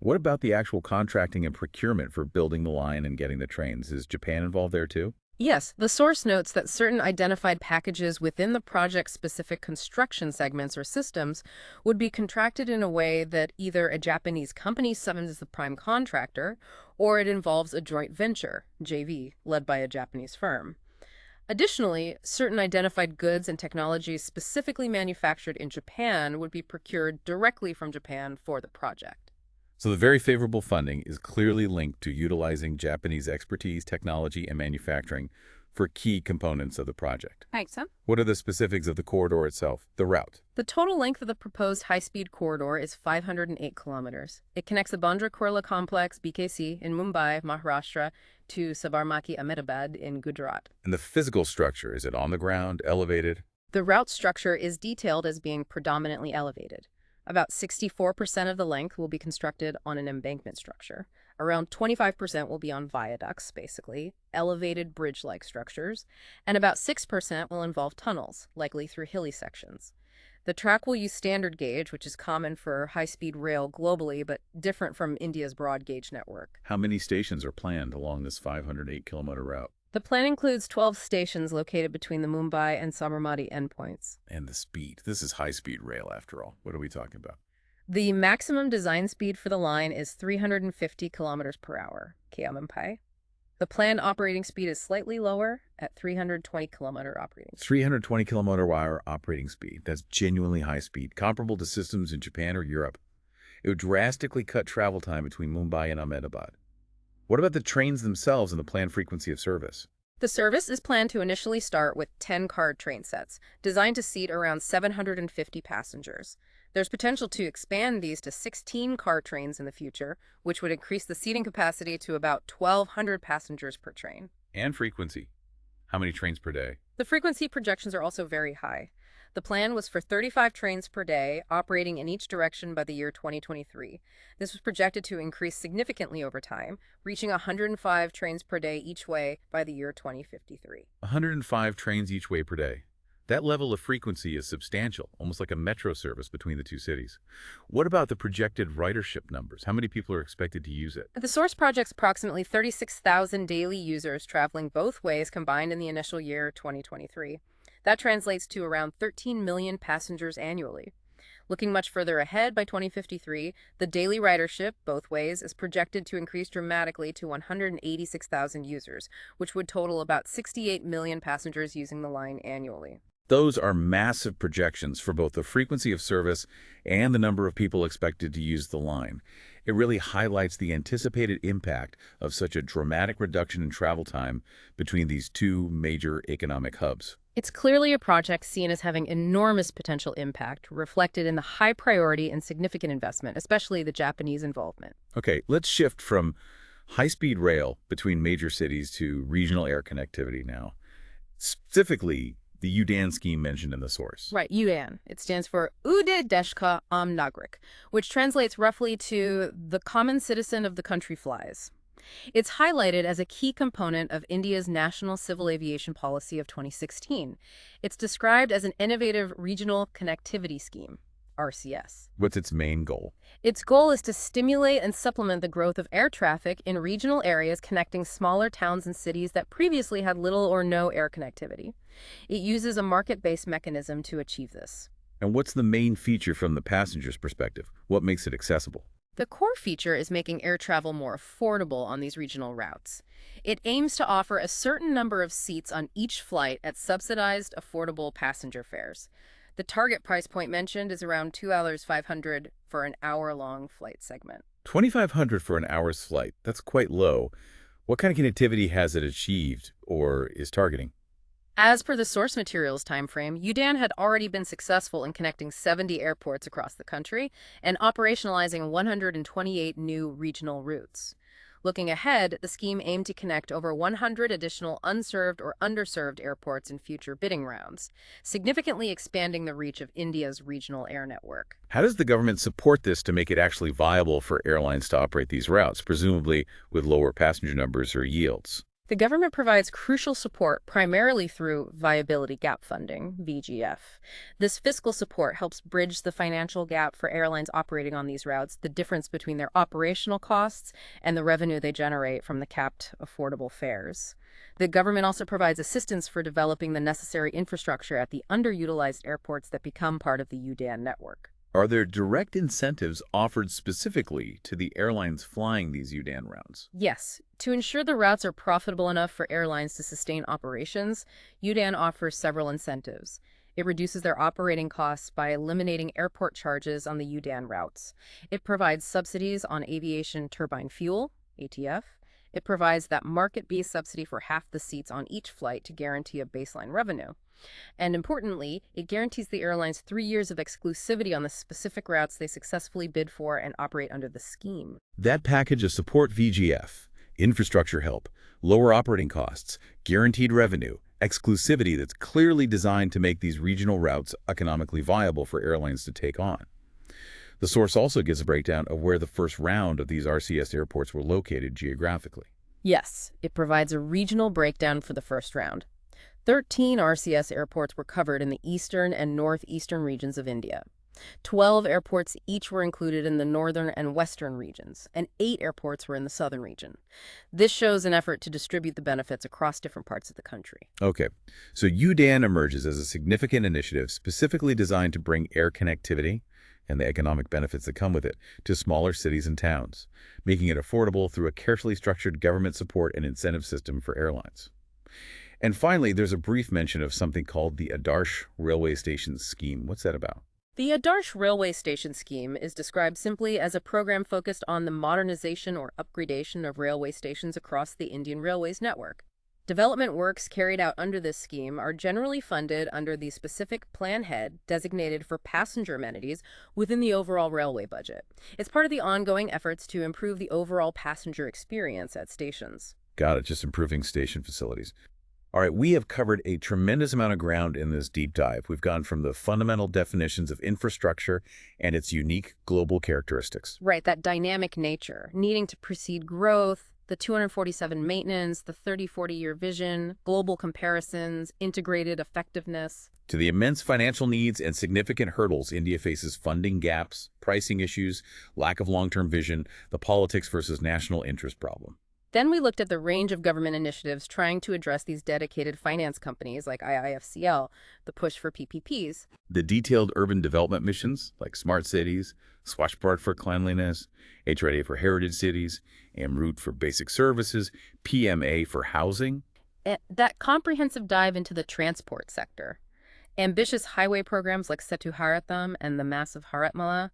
What about the actual contracting and procurement for building the line and getting the trains? Is Japan involved there too? Yes, the source notes that certain identified packages within the project-specific construction segments or systems would be contracted in a way that either a Japanese company summons the prime contractor or it involves a joint venture, JV, led by a Japanese firm. Additionally, certain identified goods and technologies specifically manufactured in Japan would be procured directly from Japan for the project. So the very favorable funding is clearly linked to utilizing Japanese expertise, technology, and manufacturing for key components of the project. Makes sense. What are the specifics of the corridor itself, the route? The total length of the proposed high-speed corridor is 508 kilometers. It connects the Bandra Kurla complex, BKC, in Mumbai, Maharashtra, to Sabarmati Ahmedabad in Gujarat. And the physical structure, is it on the ground, elevated? The route structure is detailed as being predominantly elevated. About 64% of the length will be constructed on an embankment structure. Around 25% will be on viaducts, basically, elevated bridge-like structures, and about 6% will involve tunnels, likely through hilly sections. The track will use standard gauge, which is common for high-speed rail globally, but different from India's broad gauge network. How many stations are planned along this 508-kilometer route? The plan includes 12 stations located between the Mumbai and Sabarmati endpoints. And the speed. This is high-speed rail, after all. What are we talking about? The maximum design speed for the line is 350 kilometers per hour, km/h. The planned operating speed is slightly lower at 320 kilometer operating speed. 320 kilometer per hour operating speed. That's genuinely high speed, comparable to systems in Japan or Europe. It would drastically cut travel time between Mumbai and Ahmedabad. What about the trains themselves and the planned frequency of service? The service is planned to initially start with 10-car train sets, designed to seat around 750 passengers. There's potential to expand these to 16-car trains in the future, which would increase the seating capacity to about 1,200 passengers per train. And frequency. How many trains per day? The frequency projections are also very high. The plan was for 35 trains per day, operating in each direction by the year 2023. This was projected to increase significantly over time, reaching 105 trains per day each way by the year 2053. 105 trains each way per day. That level of frequency is substantial, almost like a metro service between the two cities. What about the projected ridership numbers? How many people are expected to use it? The source projects approximately 36,000 daily users traveling both ways combined in the initial year 2023. That translates to around 13 million passengers annually. Looking much further ahead, by 2053, the daily ridership, both ways, is projected to increase dramatically to 186,000 users, which would total about 68 million passengers using the line annually. Those are massive projections for both the frequency of service and the number of people expected to use the line. It really highlights the anticipated impact of such a dramatic reduction in travel time between these two major economic hubs. It's clearly a project seen as having enormous potential impact, reflected in the high priority and significant investment, especially the Japanese involvement. Okay, let's shift from high-speed rail between major cities to regional air connectivity now. Specifically, the UDAN scheme mentioned in the source. Right, UDAN. It stands for Ude Deshka Am Nagrik, which translates roughly to the common citizen of the country flies. It's highlighted as a key component of India's National Civil Aviation Policy of 2016. It's described as an innovative regional connectivity scheme, RCS. What's its main goal? Its goal is to stimulate and supplement the growth of air traffic in regional areas connecting smaller towns and cities that previously had little or no air connectivity. It uses a market-based mechanism to achieve this. And what's the main feature from the passenger's perspective? What makes it accessible? The core feature is making air travel more affordable on these regional routes. It aims to offer a certain number of seats on each flight at subsidized, affordable passenger fares. The target price point mentioned is around $2,500 for an hour-long flight segment. $2,500 for an hour's flight. That's quite low. What kind of connectivity has it achieved or is targeting? As per the source materials timeframe, UDAN had already been successful in connecting 70 airports across the country and operationalizing 128 new regional routes. Looking ahead, the scheme aimed to connect over 100 additional unserved or underserved airports in future bidding rounds, significantly expanding the reach of India's regional air network. How does the government support this to make it actually viable for airlines to operate these routes, presumably with lower passenger numbers or yields? The government provides crucial support primarily through Viability Gap Funding, VGF. This fiscal support helps bridge the financial gap for airlines operating on these routes, the difference between their operational costs and the revenue they generate from the capped affordable fares. The government also provides assistance for developing the necessary infrastructure at the underutilized airports that become part of the UDAN network. Are there direct incentives offered specifically to the airlines flying these UDAN routes? Yes. To ensure the routes are profitable enough for airlines to sustain operations, UDAN offers several incentives. It reduces their operating costs by eliminating airport charges on the UDAN routes. It provides subsidies on aviation turbine fuel, ATF. It provides that market-based subsidy for half the seats on each flight to guarantee a baseline revenue. And importantly, it guarantees the airlines 3 years of exclusivity on the specific routes they successfully bid for and operate under the scheme. That package of support VGF, infrastructure help, lower operating costs, guaranteed revenue, exclusivity that's clearly designed to make these regional routes economically viable for airlines to take on. The source also gives a breakdown of where the first round of these RCS airports were located geographically. Yes, it provides a regional breakdown for the first round. 13 RCS airports were covered in the eastern and northeastern regions of India. 12 airports each were included in the northern and western regions, and 8 airports were in the southern region. This shows an effort to distribute the benefits across different parts of the country. Okay, so UDAN emerges as a significant initiative specifically designed to bring air connectivity and the economic benefits that come with it to smaller cities and towns, making it affordable through a carefully structured government support and incentive system for airlines. And finally, there's a brief mention of something called the Adarsh Railway Station Scheme. What's that about? The Adarsh Railway Station Scheme is described simply as a program focused on the modernization or upgradation of railway stations across the Indian Railways network. Development works carried out under this scheme are generally funded under the specific plan head designated for passenger amenities within the overall railway budget. It's part of the ongoing efforts to improve the overall passenger experience at stations. Got it, just improving station facilities. All right, we have covered a tremendous amount of ground in this deep dive. We've gone from the fundamental definitions of infrastructure and its unique global characteristics. Right, that dynamic nature, needing to precede growth, the 247 maintenance, the 30-40-year vision, global comparisons, integrated effectiveness. To the immense financial needs and significant hurdles India faces: funding gaps, pricing issues, lack of long-term vision, the politics versus national interest problem. Then we looked at the range of government initiatives trying to address these dedicated finance companies like IIFCL, the push for PPPs. The detailed urban development missions like Smart Cities, Swachh Bharat for cleanliness, HRA for heritage cities, AMRUT for basic services, PMA for housing. That comprehensive dive into the transport sector. Ambitious highway programs like Setu Bharatam and the massive Bharatmala,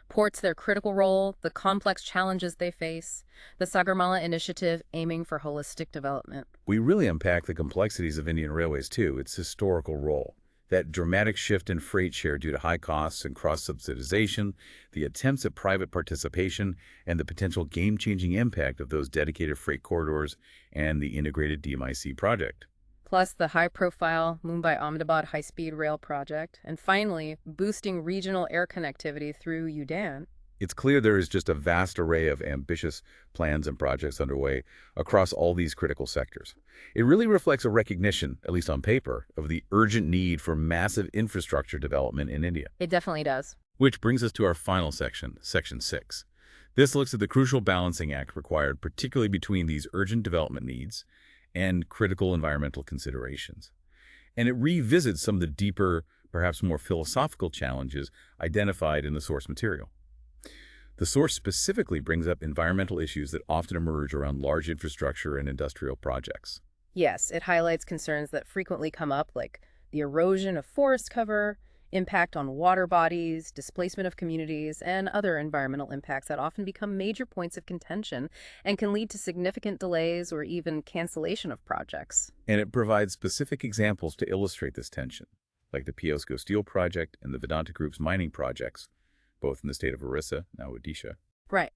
ports their critical role, the complex challenges they face, the Sagarmala initiative aiming for holistic development. We really unpack the complexities of Indian Railways too, its historical role, that dramatic shift in freight share due to high costs and cross-subsidization, the attempts at private participation, and the potential game-changing impact of those dedicated freight corridors and the integrated DMIC project. Plus the high-profile Mumbai-Ahmedabad high-speed rail project, and finally, boosting regional air connectivity through UDAN. It's clear there is just a vast array of ambitious plans and projects underway across all these critical sectors. It really reflects a recognition, at least on paper, of the urgent need for massive infrastructure development in India. It definitely does. Which brings us to our final section, Section 6. This looks at the crucial balancing act required, particularly between these urgent development needs and critical environmental considerations. And it revisits some of the deeper, perhaps more philosophical challenges identified in the source material. The source specifically brings up environmental issues that often emerge around large infrastructure and industrial projects. Yes, it highlights concerns that frequently come up, like the erosion of forest cover, impact on water bodies, displacement of communities, and other environmental impacts that often become major points of contention and can lead to significant delays or even cancellation of projects. And it provides specific examples to illustrate this tension, like the POSCO Steel project and the Vedanta Group's mining projects, both in the state of Orissa, now Odisha. Right.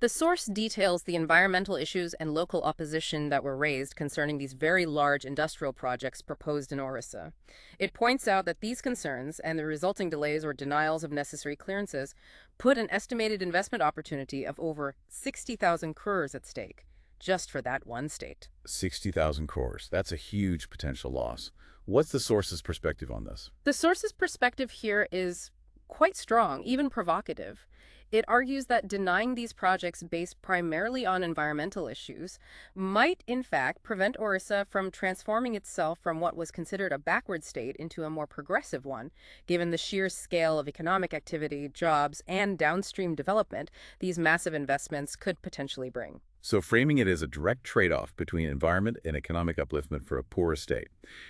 The source details the environmental issues and local opposition that were raised concerning these very large industrial projects proposed in Orissa. It points out that these concerns and the resulting delays or denials of necessary clearances put an estimated investment opportunity of over 60,000 crores at stake, just for that one state. 60,000 crores. That's a huge potential loss. What's the source's perspective on this? The source's perspective here is quite strong, even provocative. It argues that denying these projects based primarily on environmental issues might, in fact, prevent Orissa from transforming itself from what was considered a backward state into a more progressive one, given the sheer scale of economic activity, jobs, and downstream development these massive investments could potentially bring. So framing it as a direct trade-off between environment and economic upliftment for a poorer state.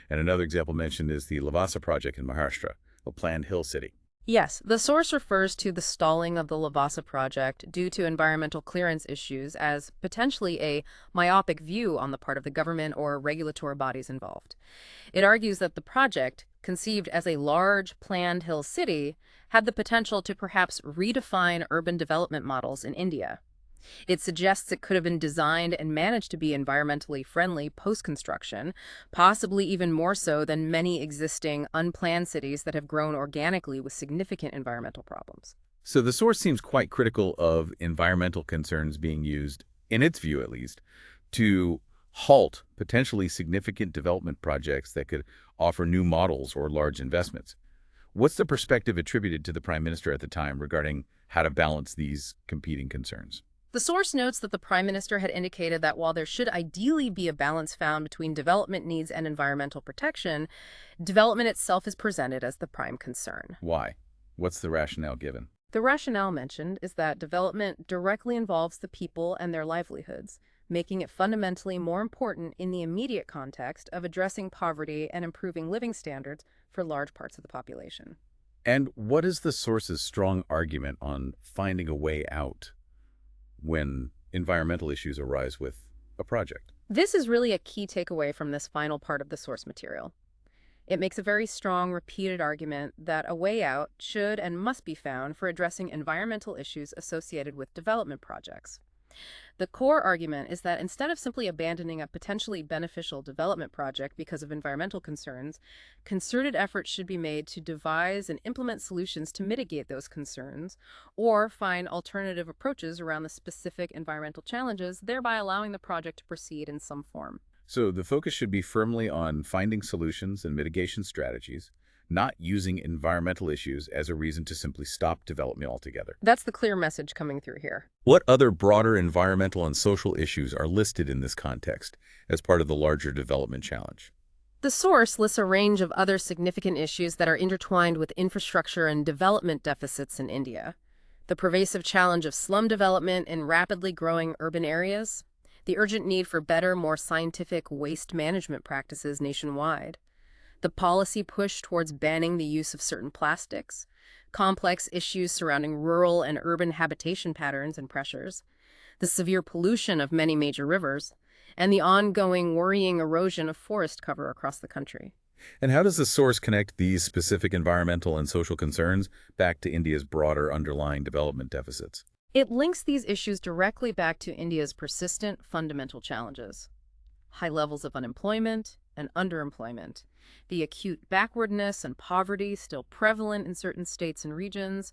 And another example mentioned is the Lavasa project in Maharashtra, a planned hill city. Yes, the source refers to the stalling of the Lavasa project due to environmental clearance issues as potentially a myopic view on the part of the government or regulatory bodies involved. It argues that the project, conceived as a large planned hill city, had the potential to perhaps redefine urban development models in India. It suggests it could have been designed and managed to be environmentally friendly post-construction, possibly even more so than many existing unplanned cities that have grown organically with significant environmental problems. So the source seems quite critical of environmental concerns being used, in its view at least, to halt potentially significant development projects that could offer new models or large investments. What's the perspective attributed to the Prime Minister at the time regarding how to balance these competing concerns? The source notes that the Prime Minister had indicated that while there should ideally be a balance found between development needs and environmental protection, development itself is presented as the prime concern. Why? What's the rationale given? The rationale mentioned is that development directly involves the people and their livelihoods, making it fundamentally more important in the immediate context of addressing poverty and improving living standards for large parts of the population. And what is the source's strong argument on finding a way out when environmental issues arise with a project? This is really a key takeaway from this final part of the source material. It makes a very strong, repeated argument that a way out should and must be found for addressing environmental issues associated with development projects. The core argument is that instead of simply abandoning a potentially beneficial development project because of environmental concerns, concerted efforts should be made to devise and implement solutions to mitigate those concerns or find alternative approaches around the specific environmental challenges, thereby allowing the project to proceed in some form. So the focus should be firmly on finding solutions and mitigation strategies, not using environmental issues as a reason to simply stop development altogether. That's the clear message coming through here. What other broader environmental and social issues are listed in this context as part of the larger development challenge? The source lists a range of other significant issues that are intertwined with infrastructure and development deficits in India. The pervasive challenge of slum development in rapidly growing urban areas, the urgent need for better, more scientific waste management practices nationwide, the policy push towards banning the use of certain plastics, complex issues surrounding rural and urban habitation patterns and pressures, the severe pollution of many major rivers, and the ongoing worrying erosion of forest cover across the country. And how does the source connect these specific environmental and social concerns back to India's broader underlying development deficits? It links these issues directly back to India's persistent fundamental challenges: high levels of unemployment and underemployment, the acute backwardness and poverty still prevalent in certain states and regions,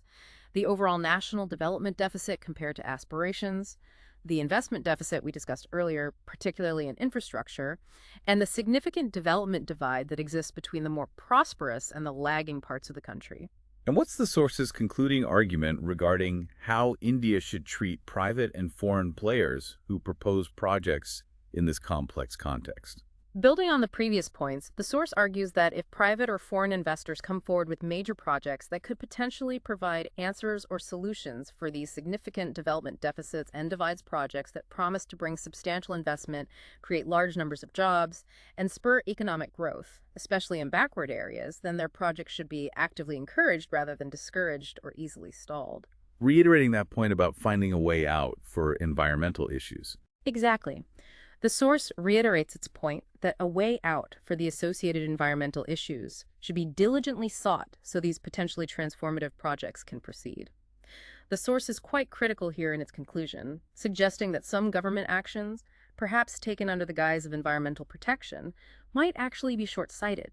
the overall national development deficit compared to aspirations, the investment deficit we discussed earlier, particularly in infrastructure, and the significant development divide that exists between the more prosperous and the lagging parts of the country. And what's the source's concluding argument regarding how India should treat private and foreign players who propose projects in this complex context? Building on the previous points, the source argues that if private or foreign investors come forward with major projects that could potentially provide answers or solutions for these significant development deficits and divides projects that promise to bring substantial investment, create large numbers of jobs, and spur economic growth, especially in backward areas, then their projects should be actively encouraged rather than discouraged or easily stalled. Reiterating that point about finding a way out for environmental issues. Exactly. The source reiterates its point that a way out for the associated environmental issues should be diligently sought so these potentially transformative projects can proceed. The source is quite critical here in its conclusion, suggesting that some government actions, perhaps taken under the guise of environmental protection, might actually be short-sighted.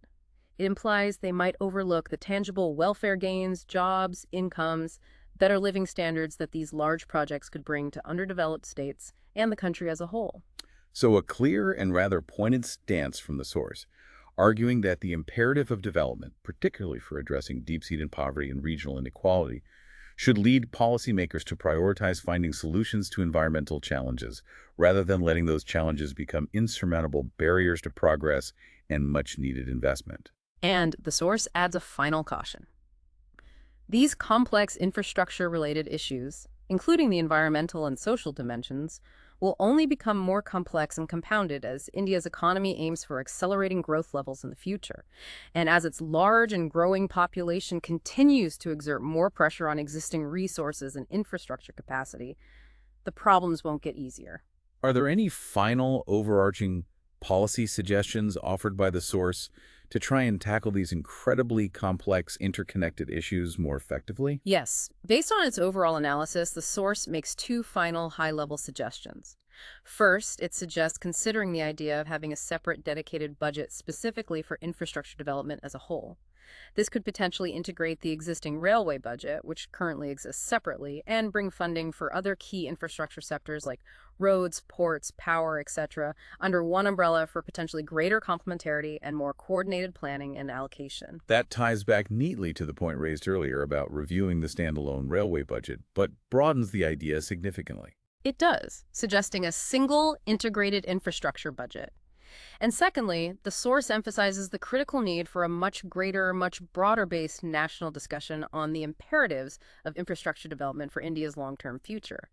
It implies they might overlook the tangible welfare gains, jobs, incomes, better living standards that these large projects could bring to underdeveloped states and the country as a whole. So a clear and rather pointed stance from the source, arguing that the imperative of development, particularly for addressing deep-seated poverty and regional inequality, should lead policymakers to prioritize finding solutions to environmental challenges rather than letting those challenges become insurmountable barriers to progress and much-needed investment. And the source adds a final caution. These complex infrastructure-related issues, including the environmental and social dimensions, will only become more complex and compounded as India's economy aims for accelerating growth levels in the future, and as its large and growing population continues to exert more pressure on existing resources and infrastructure capacity, the problems won't get easier. Are there any final overarching policy suggestions offered by the source to try and tackle these incredibly complex, interconnected issues more effectively? Yes, based on its overall analysis, the source makes two final high-level suggestions. First, it suggests considering the idea of having a separate dedicated budget specifically for infrastructure development as a whole. This could potentially integrate the existing railway budget, which currently exists separately, and bring funding for other key infrastructure sectors like roads, ports, power, etc., under one umbrella for potentially greater complementarity and more coordinated planning and allocation. That ties back neatly to the point raised earlier about reviewing the standalone railway budget, but broadens the idea significantly. It does, suggesting a single integrated infrastructure budget. And secondly, the source emphasizes the critical need for a much greater, much broader-based national discussion on the imperatives of infrastructure development for India's long-term future.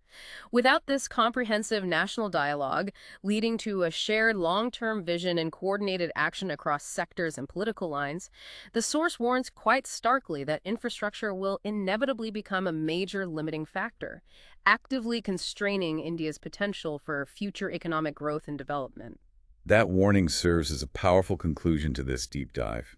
Without this comprehensive national dialogue, leading to a shared long-term vision and coordinated action across sectors and political lines, the source warns quite starkly that infrastructure will inevitably become a major limiting factor, actively constraining India's potential for future economic growth and development. That warning serves as a powerful conclusion to this deep dive.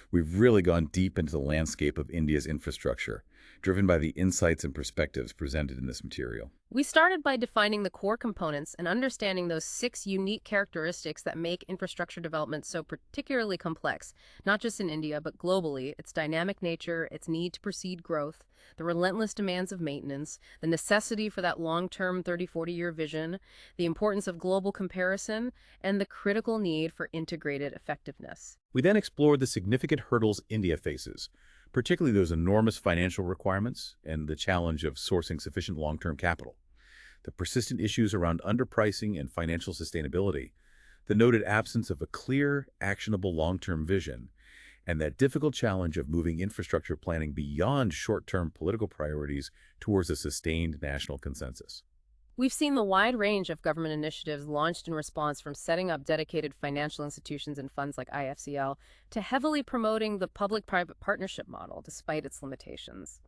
We've really gone deep into the landscape of India's infrastructure, driven by the insights and perspectives presented in this material. We started by defining the core components and understanding those 6 unique characteristics that make infrastructure development so particularly complex, not just in India, but globally: its dynamic nature, its need to precede growth, the relentless demands of maintenance, the necessity for that long-term 30-40-year vision, the importance of global comparison, and the critical need for integrated effectiveness. We then explored the significant hurdles India faces, particularly those enormous financial requirements and the challenge of sourcing sufficient long-term capital, the persistent issues around underpricing and financial sustainability, the noted absence of a clear, actionable long-term vision, and that difficult challenge of moving infrastructure planning beyond short-term political priorities towards a sustained national consensus. We've seen the wide range of government initiatives launched in response, from setting up dedicated financial institutions and funds like IFCL to heavily promoting the public-private partnership model despite its limitations.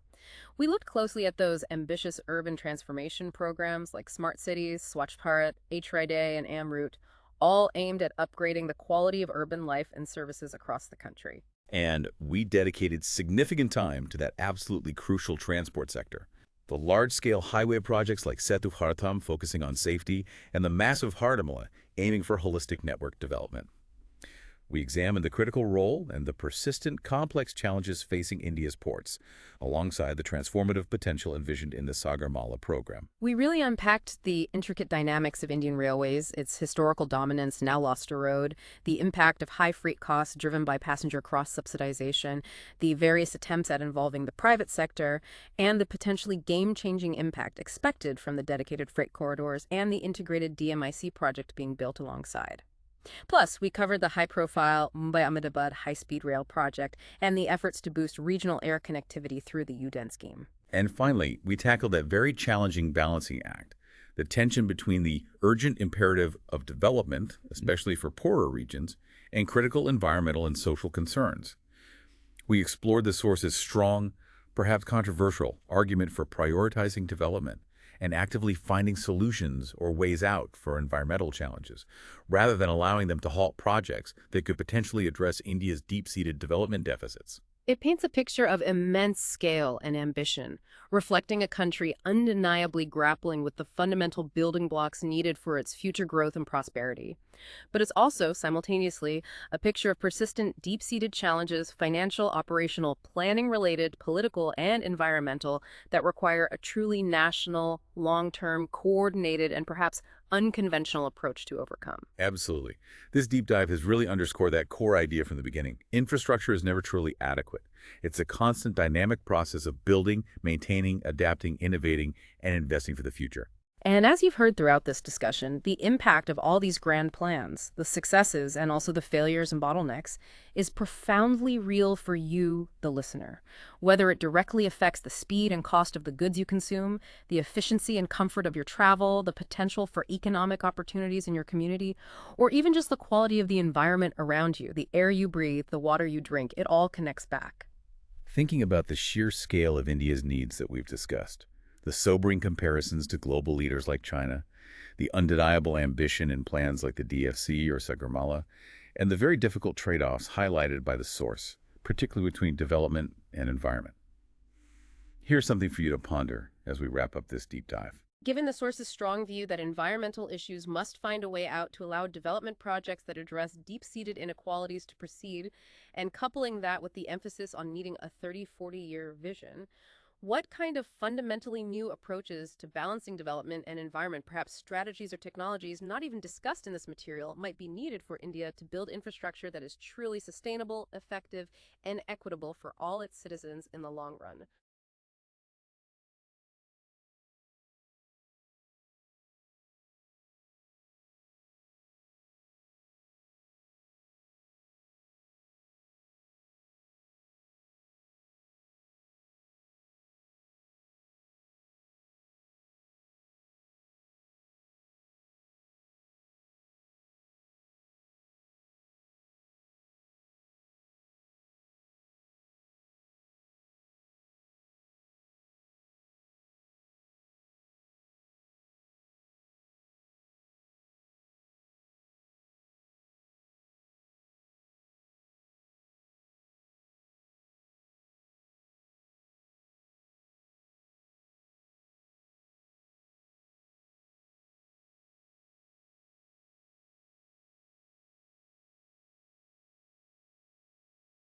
We looked closely at those ambitious urban transformation programs like Smart Cities, Swachh Bharat, HRIDE, and AMRUT, all aimed at upgrading the quality of urban life and services across the country. And we dedicated significant time to that absolutely crucial transport sector. The large-scale highway projects like Setu Bharatam focusing on safety, and the massive Hardamala aiming for holistic network development. We examined the critical role and the persistent, complex challenges facing India's ports, alongside the transformative potential envisioned in the Sagarmala program. We really unpacked the intricate dynamics of Indian railways, its historical dominance now lost to road, the impact of high freight costs driven by passenger cross-subsidization, the various attempts at involving the private sector, and the potentially game-changing impact expected from the dedicated freight corridors and the integrated DMIC project being built alongside. Plus, we covered the high-profile Mumbai-Ahmedabad high-speed rail project and the efforts to boost regional air connectivity through the UDEN scheme. And finally, we tackled that very challenging balancing act, the tension between the urgent imperative of development, especially for poorer regions, and critical environmental and social concerns. We explored the source's strong, perhaps controversial, argument for prioritizing development and actively finding solutions or ways out for environmental challenges, rather than allowing them to halt projects that could potentially address India's deep-seated development deficits. It paints a picture of immense scale and ambition, reflecting a country undeniably grappling with the fundamental building blocks needed for its future growth and prosperity. But it's also, simultaneously, a picture of persistent, deep-seated challenges, financial, operational, planning-related, political, and environmental, that require a truly national, long-term, coordinated, and perhaps unconventional approach to overcome. Absolutely. This deep dive has really underscored that core idea from the beginning. Infrastructure is never truly adequate. It's a constant dynamic process of building, maintaining, adapting, innovating, and investing for the future. And as you've heard throughout this discussion, the impact of all these grand plans, the successes and also the failures and bottlenecks, is profoundly real for you, the listener. Whether it directly affects the speed and cost of the goods you consume, the efficiency and comfort of your travel, the potential for economic opportunities in your community, or even just the quality of the environment around you, the air you breathe, the water you drink, it all connects back. Thinking about the sheer scale of India's needs that we've discussed, the sobering comparisons to global leaders like China, the undeniable ambition in plans like the DFC or Sagarmala, and the very difficult trade-offs highlighted by the source, particularly between development and environment. Here's something for you to ponder as we wrap up this deep dive. Given the source's strong view that environmental issues must find a way out to allow development projects that address deep-seated inequalities to proceed, and coupling that with the emphasis on needing a 30-40-year vision, what kind of fundamentally new approaches to balancing development and environment, perhaps strategies or technologies not even discussed in this material, might be needed for India to build infrastructure that is truly sustainable, effective, and equitable for all its citizens in the long run?